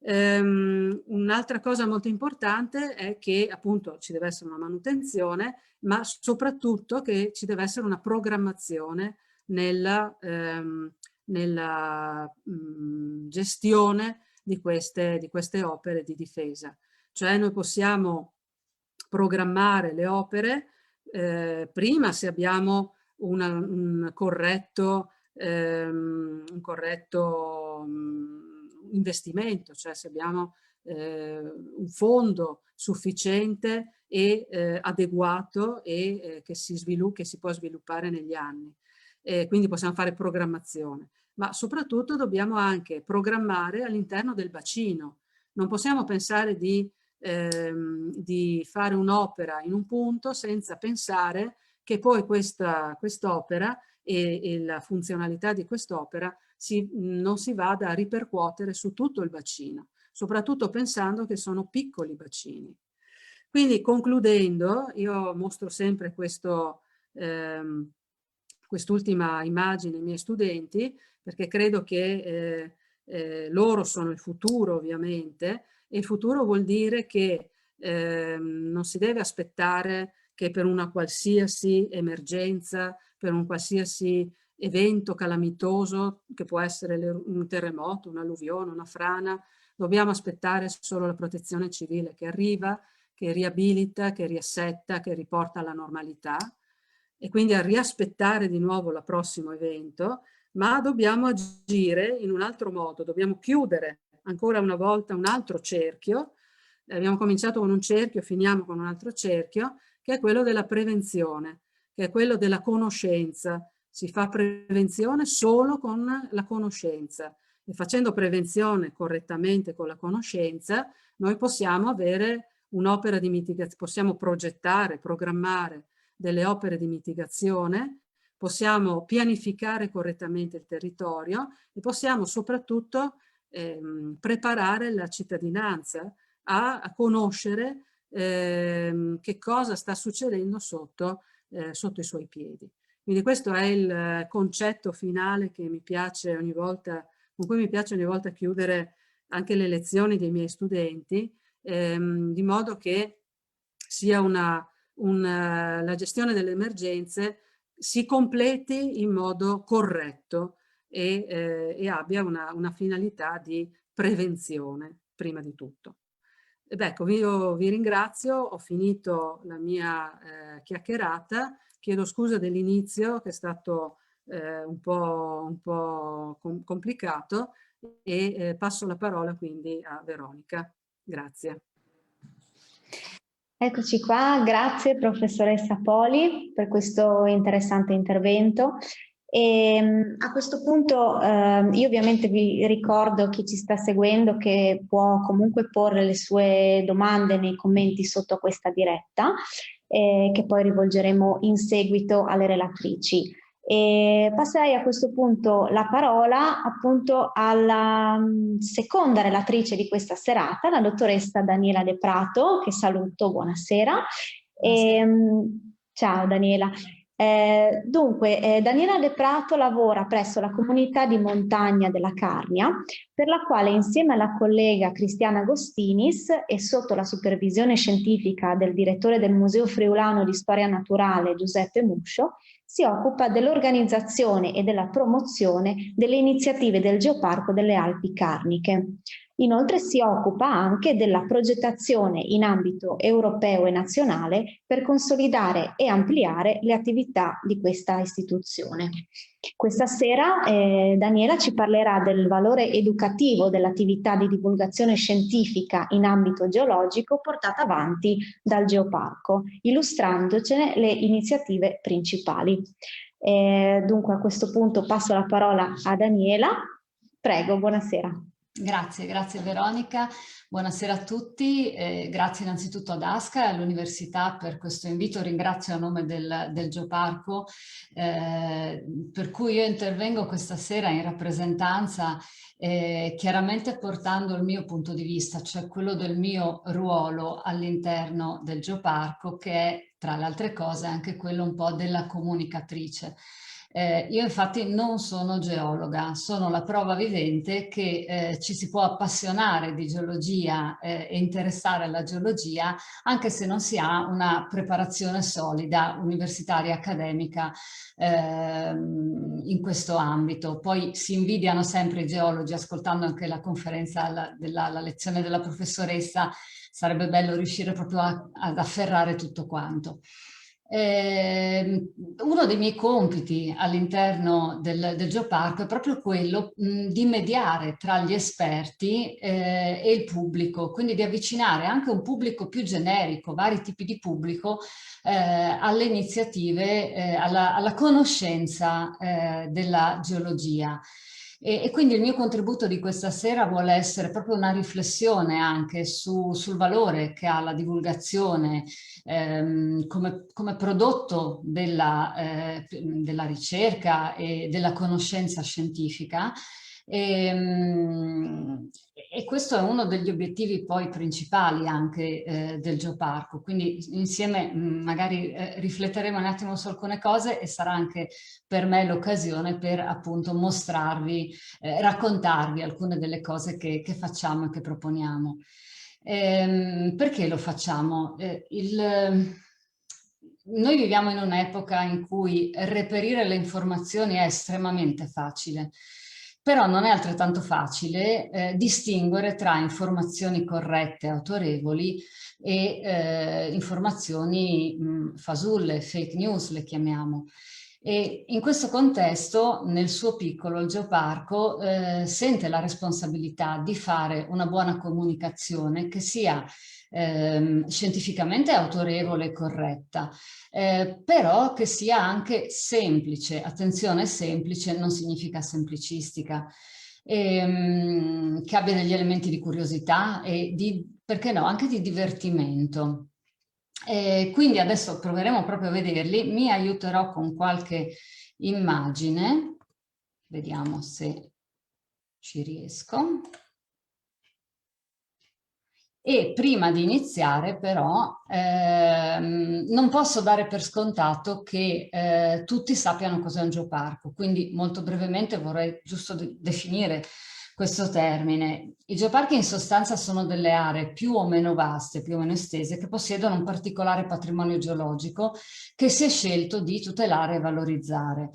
Un'altra cosa molto importante è che appunto ci deve essere una manutenzione, ma soprattutto che ci deve essere una programmazione nella gestione di queste opere di difesa. Cioè noi possiamo programmare le opere prima se abbiamo un corretto investimento, cioè se abbiamo un fondo sufficiente e adeguato e che si può sviluppare negli anni. Quindi possiamo fare programmazione, ma soprattutto dobbiamo anche programmare all'interno del bacino. Non possiamo pensare di fare un'opera in un punto senza pensare che poi quest'opera e la funzionalità di quest'opera non si vada a ripercuotere su tutto il bacino, soprattutto pensando che sono piccoli bacini. Quindi concludendo, io mostro sempre quest'ultima immagine ai miei studenti, perché credo che loro sono il futuro ovviamente, e il futuro vuol dire che non si deve aspettare che per una qualsiasi emergenza, per un qualsiasi evento calamitoso, che può essere un terremoto, un'alluvione, una frana, dobbiamo aspettare solo la Protezione Civile che arriva, che riabilita, che riassetta, che riporta alla normalità, e quindi a riaspettare di nuovo il prossimo evento, ma dobbiamo agire in un altro modo, dobbiamo chiudere ancora una volta un altro cerchio. Abbiamo cominciato con un cerchio, finiamo con un altro cerchio, che è quello della prevenzione, che è quello della conoscenza. Si fa prevenzione solo con la conoscenza, e facendo prevenzione correttamente con la conoscenza noi possiamo avere un'opera di mitigazione, possiamo progettare, programmare delle opere di mitigazione, possiamo pianificare correttamente il territorio e possiamo soprattutto preparare la cittadinanza a conoscere che cosa sta succedendo sotto i suoi piedi. Quindi questo è il concetto finale che mi piace ogni volta, con cui mi piace ogni volta chiudere anche le lezioni dei miei studenti, di modo che sia la gestione delle emergenze si completi in modo corretto e abbia una finalità di prevenzione prima di tutto. Ed ecco, io vi ringrazio, ho finito la mia chiacchierata, chiedo scusa dell'inizio che è stato un po' complicato e passo la parola quindi a Veronica. Grazie. Eccoci qua, grazie professoressa Poli per questo interessante intervento. E a questo punto io ovviamente vi ricordo chi ci sta seguendo che può comunque porre le sue domande nei commenti sotto questa diretta che poi rivolgeremo in seguito alle relatrici. E passerei a questo punto la parola appunto alla seconda relatrice di questa serata, la dottoressa Daniela De Prato, che saluto, buonasera. Ciao Daniela. Daniela De Prato lavora presso la comunità di montagna della Carnia, per la quale insieme alla collega Cristiana Agostinis e sotto la supervisione scientifica del direttore del Museo Friulano di Storia Naturale Giuseppe Muscio, si occupa dell'organizzazione e della promozione delle iniziative del Geoparco delle Alpi Carniche. Inoltre si occupa anche della progettazione in ambito europeo e nazionale per consolidare e ampliare le attività di questa istituzione. Questa sera Daniela ci parlerà del valore educativo dell'attività di divulgazione scientifica in ambito geologico portata avanti dal Geoparco, illustrandocene le iniziative principali. Dunque a questo punto passo la parola a Daniela. Prego, buonasera. Grazie Veronica, buonasera a tutti, grazie innanzitutto ad ASCA e all'Università per questo invito, ringrazio a nome del Geoparco, per cui io intervengo questa sera in rappresentanza chiaramente portando il mio punto di vista, cioè quello del mio ruolo all'interno del Geoparco, che è tra le altre cose anche quello un po' della comunicatrice. Io infatti non sono geologa, sono la prova vivente che ci si può appassionare di geologia e interessare alla geologia anche se non si ha una preparazione solida, universitaria, accademica in questo ambito. Poi si invidiano sempre i geologi, ascoltando anche la conferenza, la lezione della professoressa, sarebbe bello riuscire proprio ad afferrare tutto quanto. Uno dei miei compiti all'interno del Geoparco è proprio quello di mediare tra gli esperti e il pubblico, quindi di avvicinare anche un pubblico più generico, vari tipi di pubblico, alle iniziative, alla conoscenza della geologia. E quindi il mio contributo di questa sera vuole essere proprio una riflessione anche sul valore che ha la divulgazione come prodotto della ricerca e della conoscenza scientifica. E questo è uno degli obiettivi poi principali anche del Geoparco, quindi insieme magari rifletteremo un attimo su alcune cose e sarà anche per me l'occasione per appunto mostrarvi, raccontarvi alcune delle cose che facciamo e che proponiamo. Perché lo facciamo? Noi viviamo in un'epoca in cui reperire le informazioni è estremamente facile. Però non è altrettanto facile distinguere tra informazioni corrette, autorevoli e informazioni fasulle, fake news le chiamiamo. E in questo contesto, nel suo piccolo, il Geoparco sente la responsabilità di fare una buona comunicazione che sia scientificamente autorevole e corretta, però che sia anche semplice. Attenzione, semplice non significa semplicistica, che abbia degli elementi di curiosità e perché no, anche di divertimento. Quindi adesso proveremo proprio a vederli, mi aiuterò con qualche immagine, vediamo se ci riesco. E prima di iniziare però non posso dare per scontato che tutti sappiano cos'è un geoparco, quindi molto brevemente vorrei giusto definire questo termine. I geoparchi in sostanza sono delle aree più o meno vaste, più o meno estese, che possiedono un particolare patrimonio geologico che si è scelto di tutelare e valorizzare.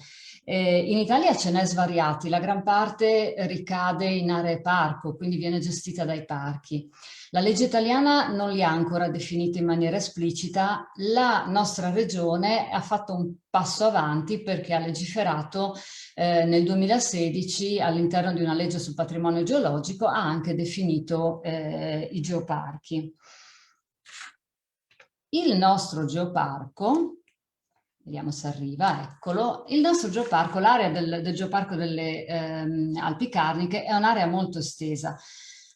In Italia ce n'è svariati, la gran parte ricade in aree parco, quindi viene gestita dai parchi. La legge italiana non li ha ancora definiti in maniera esplicita, la nostra regione ha fatto un passo avanti perché ha legiferato nel 2016 all'interno di una legge sul patrimonio geologico, ha anche definito i geoparchi. Il nostro geoparco, vediamo se arriva, eccolo, il nostro geoparco, l'area del geoparco delle Alpi Carniche è un'area molto estesa,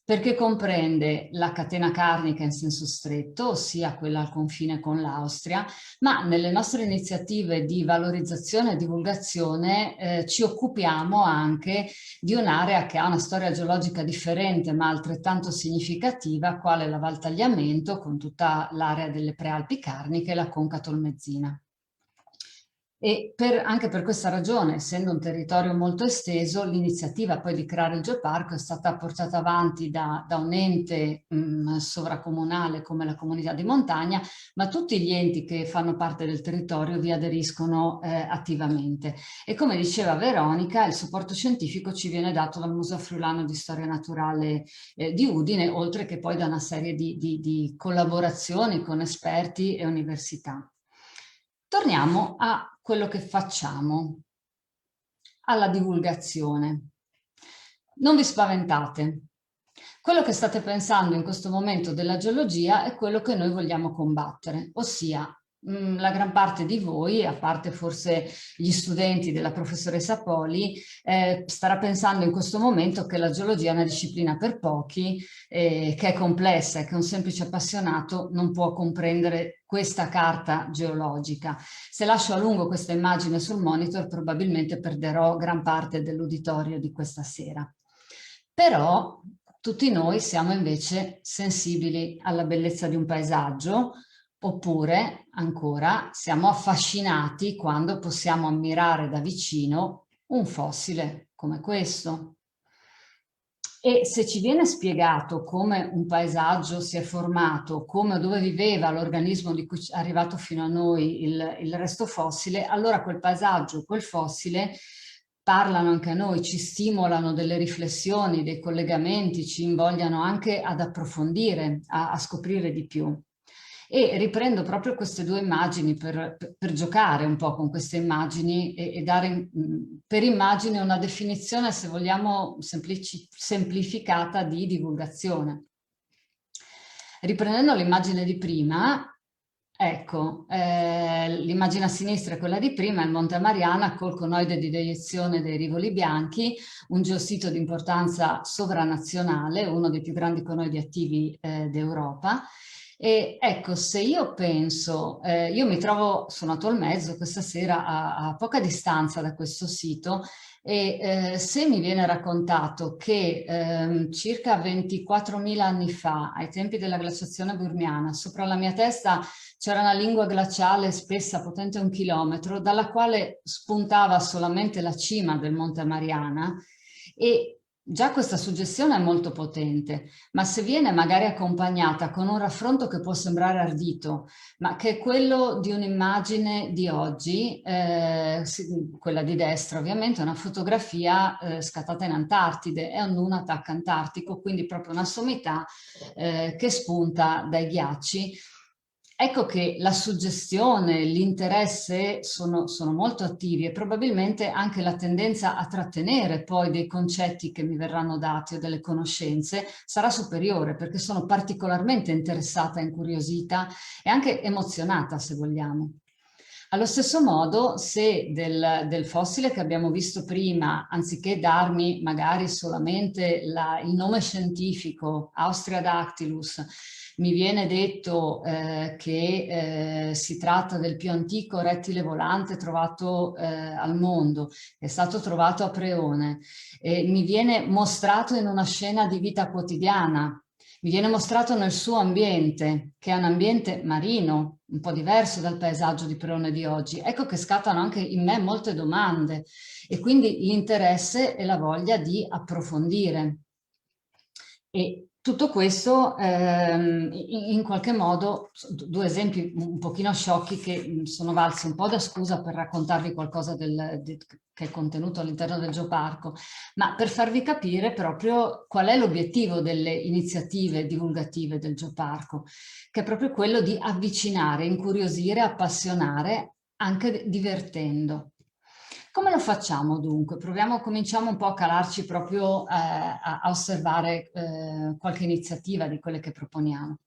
perché comprende la catena carnica in senso stretto, ossia quella al confine con l'Austria, ma nelle nostre iniziative di valorizzazione e divulgazione ci occupiamo anche di un'area che ha una storia geologica differente ma altrettanto significativa, quale la Val Tagliamento, con tutta l'area delle Prealpi Carniche e la Conca Tolmezzina. E anche per questa ragione, essendo un territorio molto esteso, l'iniziativa poi di creare il geoparco è stata portata avanti da un ente sovracomunale come la Comunità di Montagna, ma tutti gli enti che fanno parte del territorio vi aderiscono attivamente. E come diceva Veronica, il supporto scientifico ci viene dato dal Museo Friulano di Storia Naturale di Udine, oltre che poi da una serie di collaborazioni con esperti e università. Torniamo a quello che facciamo, alla divulgazione. Non vi spaventate. Quello che state pensando in questo momento della geologia è quello che noi vogliamo combattere, ossia la gran parte di voi, a parte forse gli studenti della professoressa Poli, starà pensando in questo momento che la geologia è una disciplina per pochi, che è complessa e che un semplice appassionato non può comprendere questa carta geologica. Se lascio a lungo questa immagine sul monitor probabilmente perderò gran parte dell'uditorio di questa sera. Però tutti noi siamo invece sensibili alla bellezza di un paesaggio, oppure, ancora, siamo affascinati quando possiamo ammirare da vicino un fossile come questo. E se ci viene spiegato come un paesaggio si è formato, come o dove viveva l'organismo di cui è arrivato fino a noi il resto fossile, allora quel paesaggio, quel fossile parlano anche a noi, ci stimolano delle riflessioni, dei collegamenti, ci invogliano anche ad approfondire, a scoprire di più. E riprendo proprio queste due immagini per giocare un po' con queste immagini e dare per immagine una definizione, se vogliamo, semplificata di divulgazione. Riprendendo l'immagine di prima, ecco, l'immagine a sinistra è quella di prima, il Monte Mariana col conoide di deiezione dei Rivoli Bianchi, un geosito di importanza sovranazionale, uno dei più grandi conoidi attivi d'Europa. E ecco, se io penso, io mi trovo, sono a Tolmezzo questa sera a poca distanza da questo sito e se mi viene raccontato che circa 24.000 anni fa, ai tempi della glaciazione burniana, sopra la mia testa c'era una lingua glaciale spessa, potente 1 chilometro, dalla quale spuntava solamente la cima del Monte Mariana, e già questa suggestione è molto potente, ma se viene magari accompagnata con un raffronto che può sembrare ardito, ma che è quello di un'immagine di oggi, quella di destra ovviamente, una fotografia scattata in Antartide, è un nunatak antartico, quindi proprio una sommità che spunta dai ghiacci. Ecco che la suggestione, l'interesse sono molto attivi e probabilmente anche la tendenza a trattenere poi dei concetti che mi verranno dati o delle conoscenze sarà superiore, perché sono particolarmente interessata, incuriosita e anche emozionata, se vogliamo. Allo stesso modo, se del fossile che abbiamo visto prima, anziché darmi magari solamente il nome scientifico, Austriadactylus, mi viene detto che si tratta del più antico rettile volante trovato al mondo, è stato trovato a Preone, mi viene mostrato in una scena di vita quotidiana, mi viene mostrato nel suo ambiente, che è un ambiente marino, un po' diverso dal paesaggio di Perone di oggi, ecco che scattano anche in me molte domande e quindi l'interesse e la voglia di approfondire. E tutto questo in qualche modo, due esempi un pochino sciocchi che sono valsi un po' da scusa per raccontarvi qualcosa che è contenuto all'interno del Geoparco, ma per farvi capire proprio qual è l'obiettivo delle iniziative divulgative del Geoparco, che è proprio quello di avvicinare, incuriosire, appassionare, anche divertendo. Come lo facciamo dunque? Cominciamo un po' a calarci proprio a osservare qualche iniziativa di quelle che proponiamo.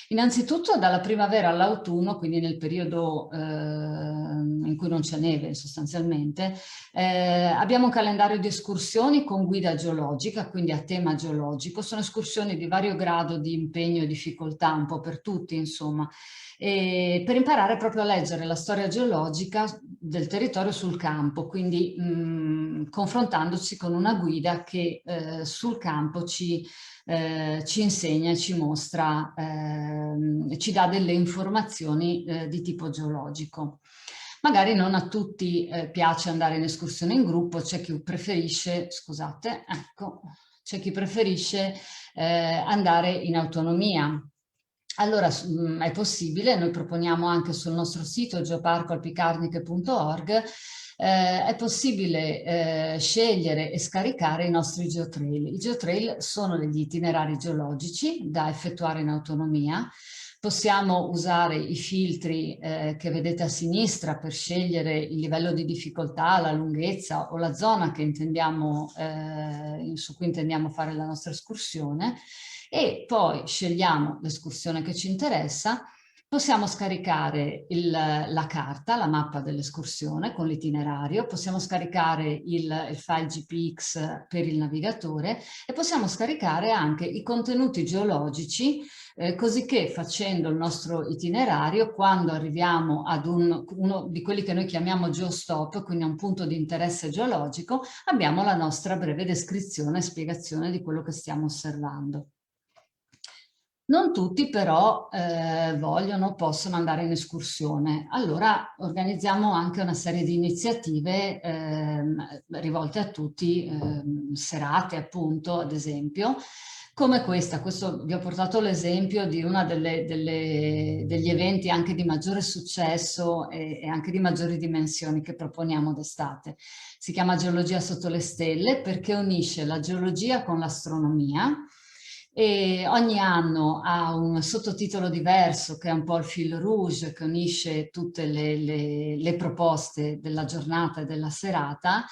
Innanzitutto dalla primavera all'autunno, quindi nel periodo in cui non c'è neve sostanzialmente, abbiamo un calendario di escursioni con guida geologica, quindi a tema geologico. Sono escursioni di vario grado di impegno e difficoltà, un po' per tutti insomma, per imparare proprio a leggere la storia geologica del territorio sul campo, quindi confrontandoci con una guida che sul campo ci insegna, ci mostra, ci dà delle informazioni di tipo geologico. Magari non a tutti piace andare in escursione in gruppo, c'è chi preferisce, scusate, ecco, c'è chi preferisce andare in autonomia. Allora è possibile, noi proponiamo anche sul nostro sito geoparcoalpicarniche.org, è possibile scegliere e scaricare i nostri geotrail. I geotrail sono degli itinerari geologici da effettuare in autonomia. Possiamo usare i filtri che vedete a sinistra per scegliere il livello di difficoltà, la lunghezza o la zona che intendiamo, su cui intendiamo fare la nostra escursione. E poi scegliamo l'escursione che ci interessa, possiamo scaricare la carta, la mappa dell'escursione con l'itinerario, possiamo scaricare il file GPX per il navigatore e possiamo scaricare anche i contenuti geologici, così che facendo il nostro itinerario, quando arriviamo ad uno di quelli che noi chiamiamo geostop, quindi a un punto di interesse geologico, abbiamo la nostra breve descrizione e spiegazione di quello che stiamo osservando. Non tutti però vogliono, possono andare in escursione. Allora organizziamo anche una serie di iniziative rivolte a tutti, serate appunto, ad esempio, come questa. Questo vi ho portato l'esempio di uno degli eventi anche di maggiore successo e anche di maggiori dimensioni che proponiamo d'estate. Si chiama Geologia sotto le stelle perché unisce la geologia con l'astronomia. E ogni anno ha un sottotitolo diverso che è un po' il fil rouge che unisce tutte le proposte della giornata e della serata.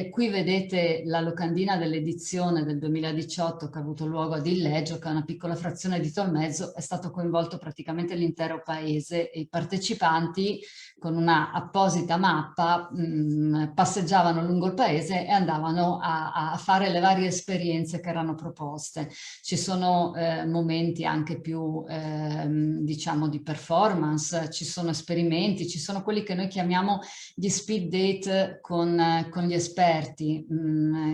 Qui vedete la locandina dell'edizione del 2018 che ha avuto luogo ad Illeggio, che è una piccola frazione di Tolmezzo, è stato coinvolto praticamente l'intero paese e i partecipanti con una apposita mappa passeggiavano lungo il paese e andavano a fare le varie esperienze che erano proposte. Ci sono momenti anche più diciamo di performance, ci sono esperimenti, ci sono quelli che noi chiamiamo gli speed date con gli esperti,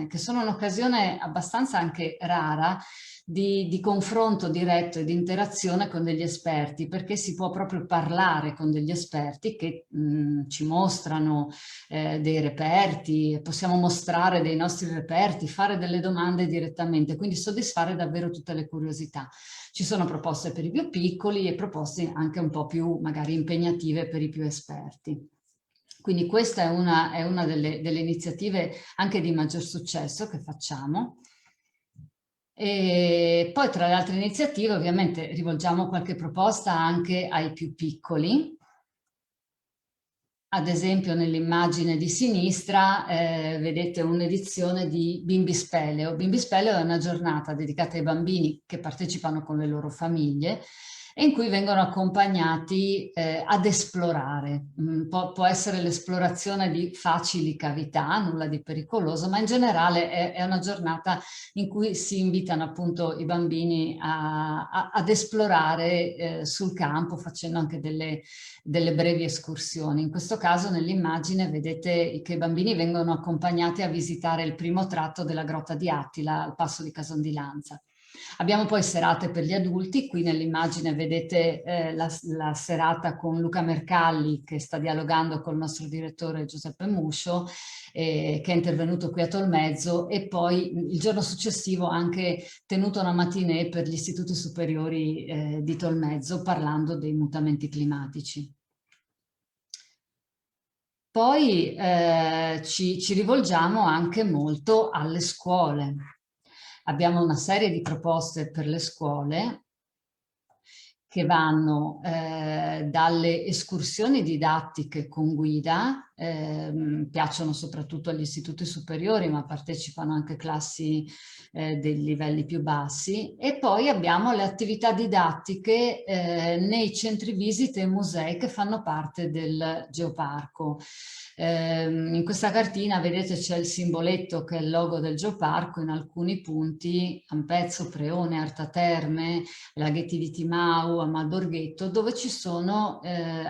che sono un'occasione abbastanza anche rara di confronto diretto e di interazione con degli esperti, perché si può proprio parlare con degli esperti che ci mostrano dei reperti, possiamo mostrare dei nostri reperti, fare delle domande direttamente, quindi soddisfare davvero tutte le curiosità. Ci sono proposte per i più piccoli e proposte anche un po' più magari impegnative per i più esperti. Quindi questa è una delle iniziative anche di maggior successo che facciamo. E poi tra le altre iniziative ovviamente rivolgiamo qualche proposta anche ai più piccoli. Ad esempio nell'immagine di sinistra vedete un'edizione di Bimbi Speleo. Bimbi Speleo è una giornata dedicata ai bambini che partecipano con le loro famiglie e in cui vengono accompagnati ad esplorare. Può essere l'esplorazione di facili cavità, nulla di pericoloso, ma in generale è una giornata in cui si invitano appunto i bambini ad esplorare sul campo, facendo anche delle brevi escursioni. In questo caso nell'immagine vedete che i bambini vengono accompagnati a visitare il primo tratto della grotta di Attila al passo di Cason di Lanza. Abbiamo poi serate per gli adulti, qui nell'immagine vedete la serata con Luca Mercalli che sta dialogando col nostro direttore Giuseppe Muscio, che è intervenuto qui a Tolmezzo, e poi il giorno successivo anche tenuto una matinée per gli istituti superiori di Tolmezzo parlando dei mutamenti climatici. Poi ci rivolgiamo anche molto alle scuole. Abbiamo una serie di proposte per le scuole che vanno dalle escursioni didattiche con guida, piacciono soprattutto agli istituti superiori, ma partecipano anche classi dei livelli più bassi, e poi abbiamo le attività didattiche nei centri visite e musei che fanno parte del Geoparco. In questa cartina vedete c'è il simboletto che è il logo del Geoparco, in alcuni punti Ampezzo, Preone, Arta Terme, Laghetti di Timau, Amalborghetto, dove ci sono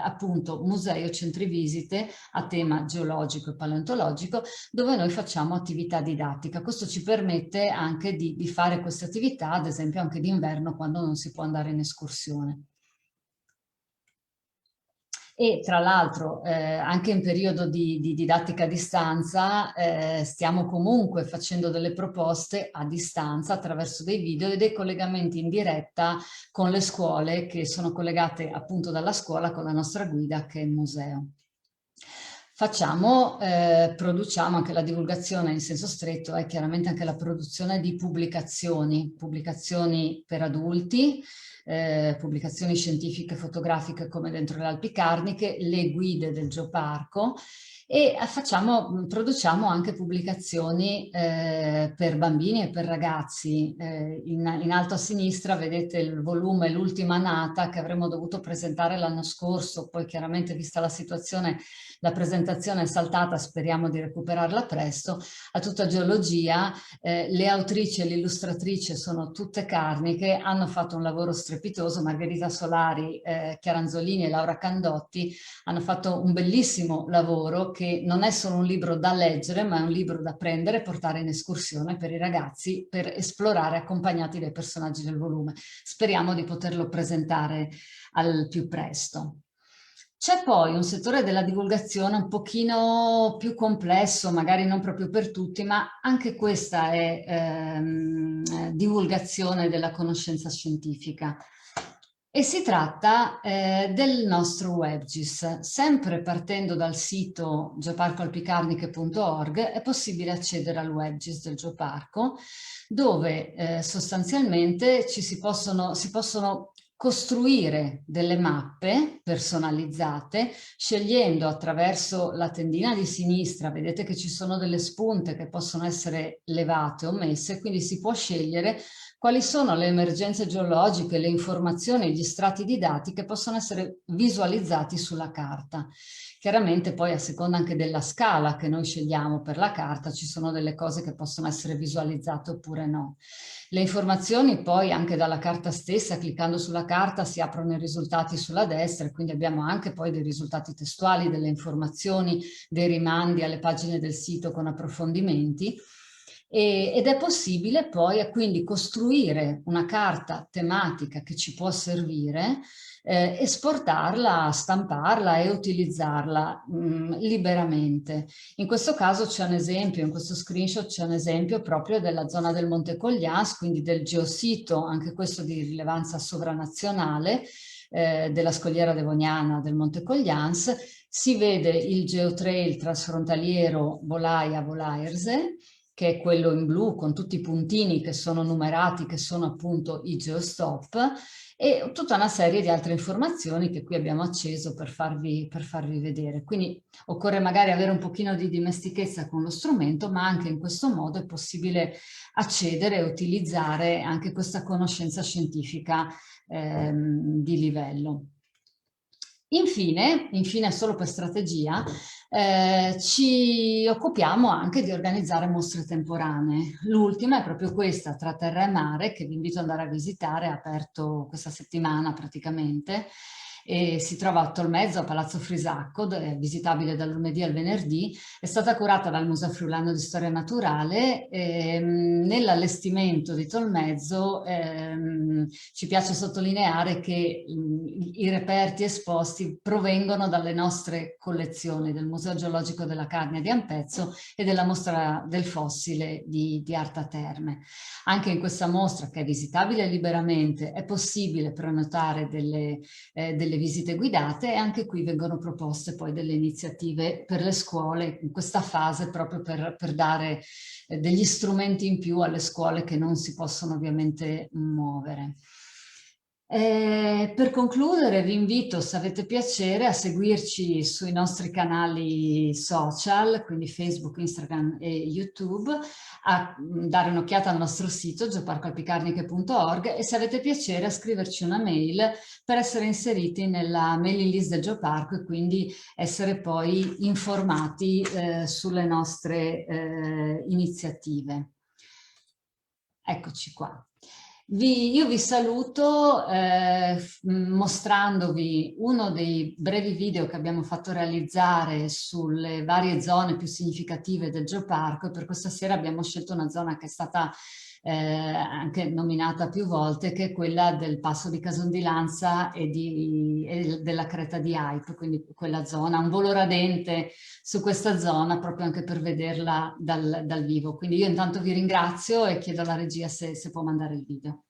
appunto musei o centri visite a tema geologico e paleontologico, dove noi facciamo attività didattica. Questo ci permette anche di fare queste attività, ad esempio anche d'inverno, quando non si può andare in escursione. E tra l'altro anche in periodo di didattica a distanza stiamo comunque facendo delle proposte a distanza attraverso dei video e dei collegamenti in diretta con le scuole che sono collegate appunto dalla scuola con la nostra guida che è il museo. Produciamo anche la divulgazione in senso stretto e chiaramente anche la produzione di pubblicazioni per adulti, pubblicazioni scientifiche, fotografiche come Dentro le Alpi Carniche, le guide del Geoparco, e produciamo anche pubblicazioni per bambini e per ragazzi. In alto a sinistra vedete il volume L'ultima nata che avremmo dovuto presentare l'anno scorso, poi chiaramente vista la situazione la presentazione è saltata, speriamo di recuperarla presto. A tutta geologia, le autrici e l'illustratrice sono tutte carniche, hanno fatto un lavoro strepitoso. Margherita Solari, Chiaranzolini e Laura Candotti hanno fatto un bellissimo lavoro che non è solo un libro da leggere, ma è un libro da prendere e portare in escursione per i ragazzi per esplorare accompagnati dai personaggi del volume. Speriamo di poterlo presentare al più presto. C'è poi un settore della divulgazione un pochino più complesso, magari non proprio per tutti, ma anche questa è divulgazione della conoscenza scientifica. E si tratta del nostro WebGIS. Sempre partendo dal sito geoparcoalpicarniche.org è possibile accedere al WebGIS del Geoparco, dove sostanzialmente si possono costruire delle mappe personalizzate, scegliendo attraverso la tendina di sinistra, vedete che ci sono delle spunte che possono essere levate o messe, quindi si può scegliere quali sono le emergenze geologiche, le informazioni, gli strati di dati che possono essere visualizzati sulla carta. Chiaramente poi a seconda anche della scala che noi scegliamo per la carta ci sono delle cose che possono essere visualizzate oppure no. Le informazioni poi anche dalla carta stessa, cliccando sulla carta si aprono i risultati sulla destra, e quindi abbiamo anche poi dei risultati testuali, delle informazioni, dei rimandi alle pagine del sito con approfondimenti. Ed è possibile poi quindi costruire una carta tematica che ci può servire, esportarla, stamparla e utilizzarla liberamente. In questo caso c'è un esempio, in questo screenshot c'è un esempio proprio della zona del Monte Coglians, quindi del geosito, anche questo di rilevanza sovranazionale, della scogliera devoniana del Monte Coglians. Si vede il geotrail transfrontaliero Volaia-Volaierse, che è quello in blu con tutti i puntini che sono numerati, che sono appunto i geostop, e tutta una serie di altre informazioni che qui abbiamo acceso per farvi vedere. Quindi occorre magari avere un pochino di dimestichezza con lo strumento, ma anche in questo modo è possibile accedere e utilizzare anche questa conoscenza scientifica di livello. Infine, solo per strategia, ci occupiamo anche di organizzare mostre temporanee. L'ultima è proprio questa, Tra Terra e Mare, che vi invito ad andare a visitare, è aperto questa settimana praticamente, e si trova a Tolmezzo, a Palazzo Frisacco, è visitabile dal lunedì al venerdì. È stata curata dal Museo Friulano di Storia Naturale. Nell'allestimento di Tolmezzo ci piace sottolineare che i reperti esposti provengono dalle nostre collezioni del Museo Geologico della Carnia di Ampezzo e della mostra del fossile di Arta Terme. Anche in questa mostra, che è visitabile liberamente, è possibile prenotare delle visite guidate, e anche qui vengono proposte poi delle iniziative per le scuole in questa fase, proprio per dare degli strumenti in più alle scuole che non si possono ovviamente muovere. Per concludere vi invito, se avete piacere, a seguirci sui nostri canali social, quindi Facebook, Instagram e YouTube, a dare un'occhiata al nostro sito geoparcoalpicarniche.org, e se avete piacere a scriverci una mail per essere inseriti nella mailing list del Geoparco e quindi essere poi informati sulle nostre iniziative. Eccoci qua. Io vi saluto mostrandovi uno dei brevi video che abbiamo fatto realizzare sulle varie zone più significative del Geoparco, e per questa sera abbiamo scelto una zona che è stata anche nominata più volte, che è quella del Passo di Casondilanza e della Creta di Aipo, quindi quella zona, un volo radente su questa zona proprio anche per vederla dal vivo. Quindi io intanto vi ringrazio e chiedo alla regia se può mandare il video.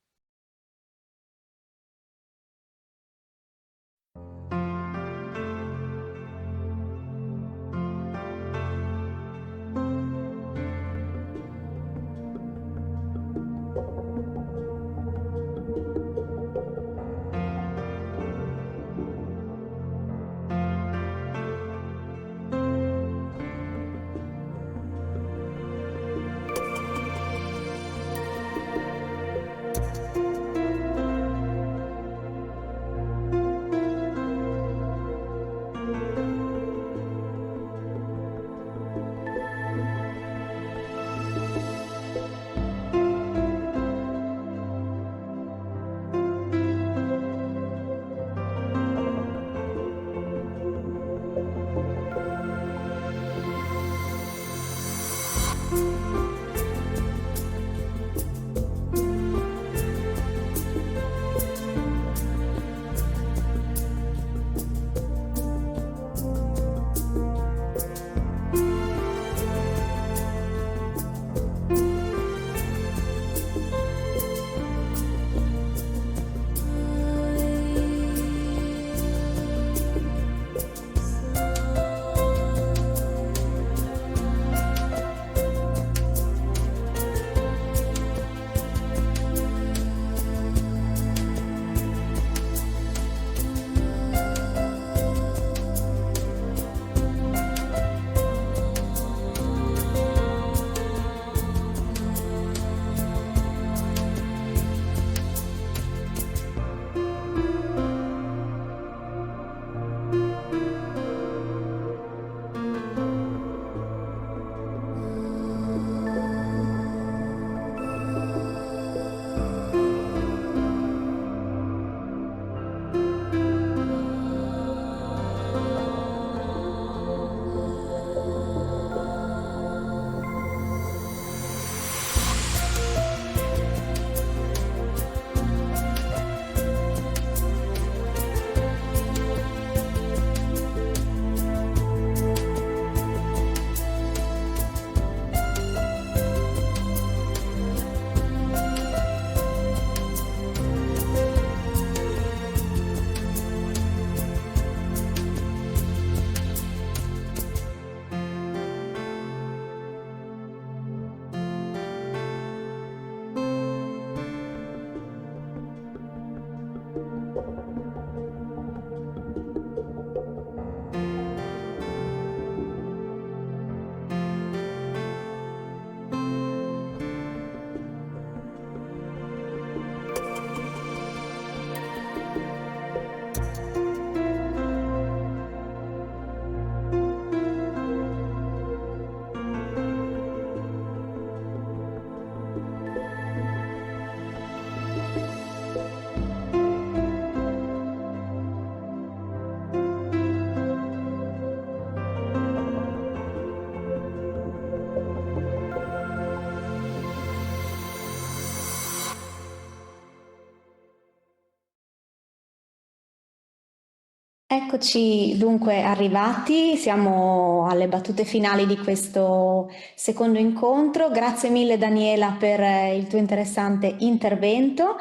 Eccoci dunque arrivati, siamo alle battute finali di questo secondo incontro. Grazie mille Daniela per il tuo interessante intervento.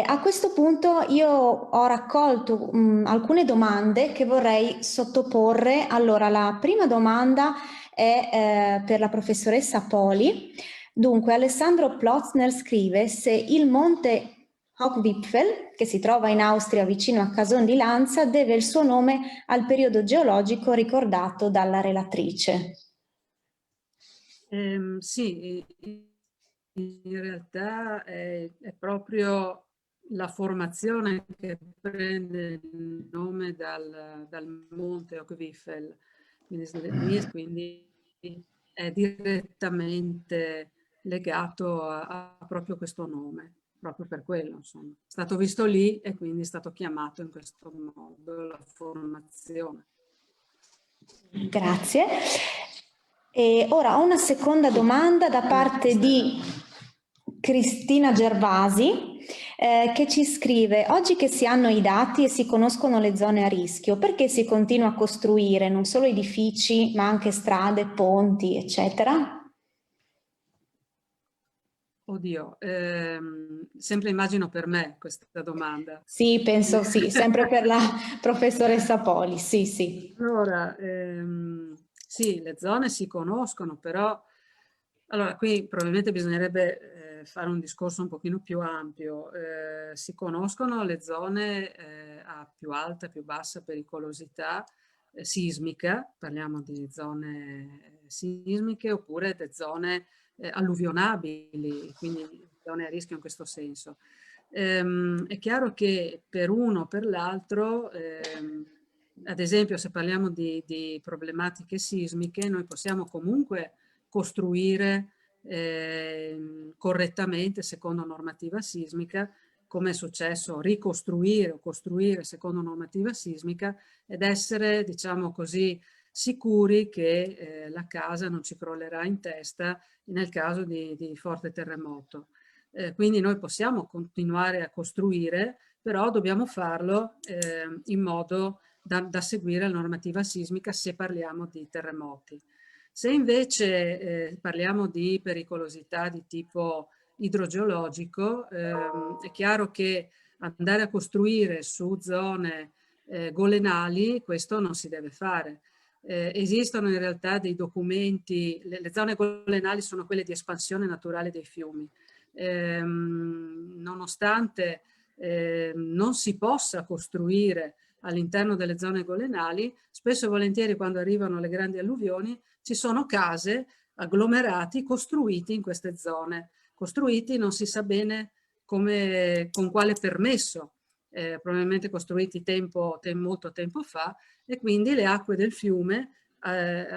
A questo punto io ho raccolto alcune domande che vorrei sottoporre. Allora, la prima domanda è per la professoressa Poli. Dunque, Alessandro Plotzner scrive se il monte Hochwipfel, che si trova in Austria vicino a Cason di Lanza, deve il suo nome al periodo geologico ricordato dalla relatrice. Sì, in realtà è proprio la formazione che prende il nome dal monte Hochwipfel, quindi è direttamente legato a proprio questo nome. Proprio per quello, insomma. È stato visto lì e quindi è stato chiamato in questo modo la formazione. Grazie. E ora ho una seconda domanda da parte di Cristina Gervasi che ci scrive: oggi che si hanno i dati e si conoscono le zone a rischio, perché si continua a costruire non solo edifici ma anche strade, ponti, eccetera? Oddio, sempre immagino per me questa domanda. Sì, penso sì, sempre per la professoressa Poli, sì, sì. Allora, sì, le zone si conoscono, però allora qui probabilmente bisognerebbe fare un discorso un pochino più ampio. Si conoscono le zone a più alta, più bassa pericolosità sismica, parliamo di zone sismiche, oppure le zone alluvionabili, quindi zone a rischio in questo senso. È chiaro che per uno o per l'altro, ad esempio se parliamo di problematiche sismiche, noi possiamo comunque costruire correttamente secondo normativa sismica, come è successo, ricostruire o costruire secondo normativa sismica ed essere, diciamo così, sicuri che la casa non ci crollerà in testa nel caso di forte terremoto. Quindi noi possiamo continuare a costruire, però dobbiamo farlo in modo da seguire la normativa sismica se parliamo di terremoti. Se invece parliamo di pericolosità di tipo idrogeologico, è chiaro che andare a costruire su zone golenali, questo non si deve fare. Esistono in realtà dei documenti, le zone golenali sono quelle di espansione naturale dei fiumi. Nonostante non si possa costruire all'interno delle zone golenali, spesso e volentieri quando arrivano le grandi alluvioni ci sono case, agglomerati costruiti in queste zone, costruiti non si sa bene come, con quale permesso, probabilmente costruiti molto tempo fa, e quindi le acque del fiume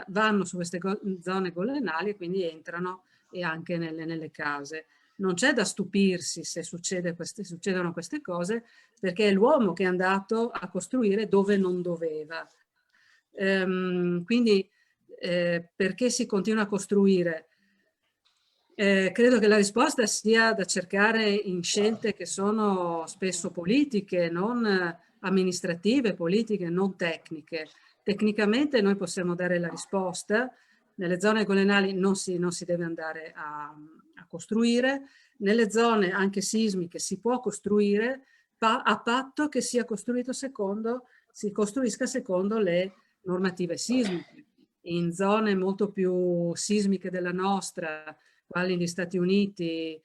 vanno su queste zone golenali e quindi entrano e anche nelle case. Non c'è da stupirsi se succedono queste cose, perché è l'uomo che è andato a costruire dove non doveva. Quindi perché si continua a costruire? Credo che la risposta sia da cercare in scelte che sono spesso politiche, non amministrative, politiche, non tecniche. Tecnicamente noi possiamo dare la risposta, nelle zone golenali non si deve andare a costruire, nelle zone anche sismiche si può costruire a patto che si costruisca secondo le normative sismiche. In zone molto più sismiche della nostra, quali gli Stati Uniti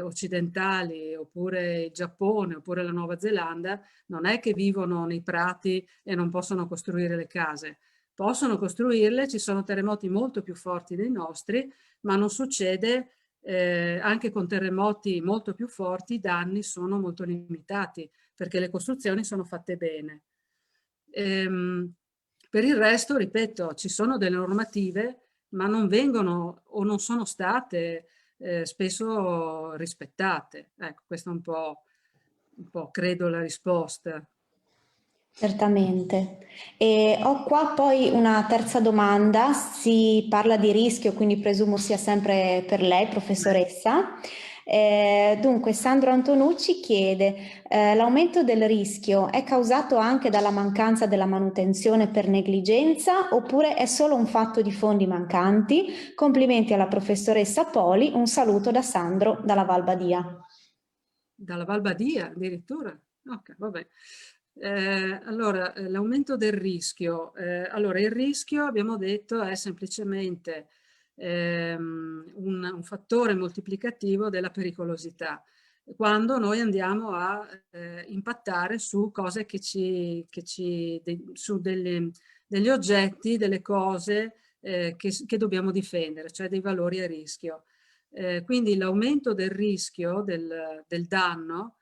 occidentali, oppure il Giappone, oppure la Nuova Zelanda, non è che vivono nei prati e non possono costruire le case. Possono costruirle, ci sono terremoti molto più forti dei nostri, ma non succede, anche con terremoti molto più forti, i danni sono molto limitati, perché le costruzioni sono fatte bene. Per il resto, ripeto, ci sono delle normative, ma non vengono o non sono state spesso rispettate. Ecco, questa è un po' credo la risposta. Certamente. E ho qua poi una terza domanda, si parla di rischio, quindi presumo sia sempre per lei, professoressa. Dunque, Sandro Antonucci chiede, l'aumento del rischio è causato anche dalla mancanza della manutenzione per negligenza oppure è solo un fatto di fondi mancanti? Complimenti alla professoressa Poli, un saluto da Sandro dalla Val Badia. Dalla Val Badia addirittura? Ok, vabbè. Allora, l'aumento del rischio. Allora, il rischio, abbiamo detto, è semplicemente un fattore moltiplicativo della pericolosità. Quando noi andiamo a impattare su cose su degli oggetti, delle cose che dobbiamo difendere, cioè dei valori a rischio. Quindi l'aumento del rischio del danno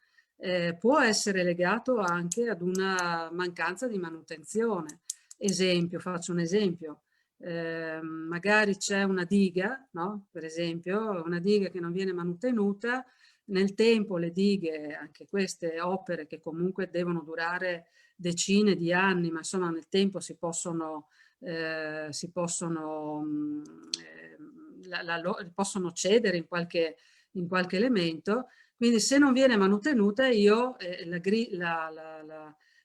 può essere legato anche ad una mancanza di manutenzione. Faccio un esempio. Magari c'è una diga, no? Per esempio, una diga che non viene manutenuta, nel tempo le dighe, anche queste opere che comunque devono durare decine di anni, ma insomma nel tempo possono cedere in qualche elemento, quindi se non viene manutenuta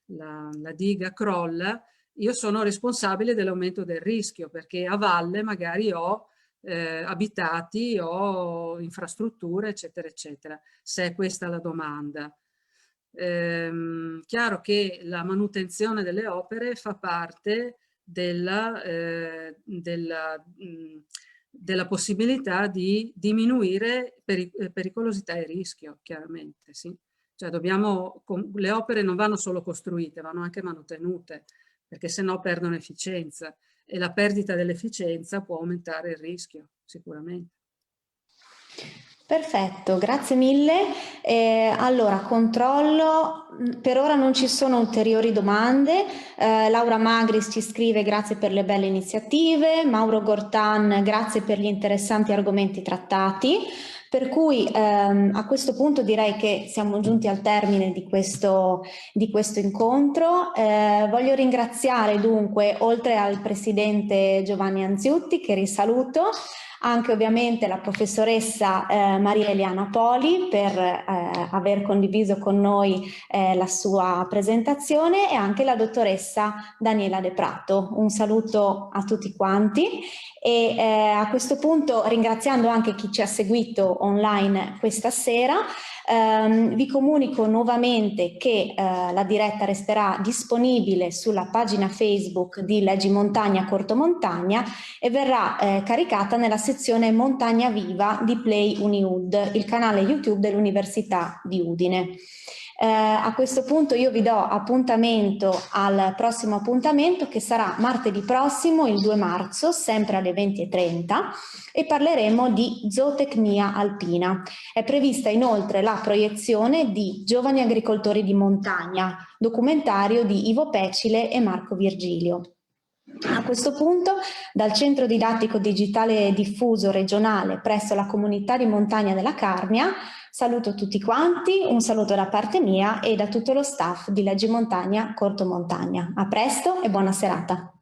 la diga crolla, io sono responsabile dell'aumento del rischio perché a valle magari ho abitati o infrastrutture, eccetera, eccetera, se è questa la domanda. Chiaro che la manutenzione delle opere fa parte della possibilità di diminuire pericolosità e rischio, chiaramente, sì. Cioè le opere non vanno solo costruite, vanno anche mantenute, perché sennò perdono efficienza e la perdita dell'efficienza può aumentare il rischio, sicuramente. Perfetto, grazie mille. Allora, controllo, per ora non ci sono ulteriori domande. Laura Magris ci scrive grazie per le belle iniziative, Mauro Gortan grazie per gli interessanti argomenti trattati. Per cui a questo punto direi che siamo giunti al termine di questo incontro. Voglio ringraziare dunque, oltre al Presidente Giovanni Anziutti, che risaluto, anche ovviamente la professoressa Maria Eliana Poli per aver condiviso con noi la sua presentazione e anche la dottoressa Daniela De Prato. Un saluto a tutti quanti e a questo punto, ringraziando anche chi ci ha seguito online questa sera, vi comunico nuovamente che la diretta resterà disponibile sulla pagina Facebook di Leggi Montagna Corto Montagna e verrà caricata nella sezione Montagna Viva di Play Uniud, il canale YouTube dell'Università di Udine. A questo punto io vi do appuntamento al prossimo appuntamento che sarà martedì prossimo, il 2 marzo, sempre alle 20:30 e parleremo di zootecnia alpina. È prevista inoltre la proiezione di Giovani agricoltori di montagna, documentario di Ivo Pecile e Marco Virgilio. A questo punto, dal Centro Didattico Digitale Diffuso Regionale presso la Comunità di Montagna della Carnia, saluto tutti quanti, un saluto da parte mia e da tutto lo staff di Leggi Montagna Corto Montagna. A presto e buona serata.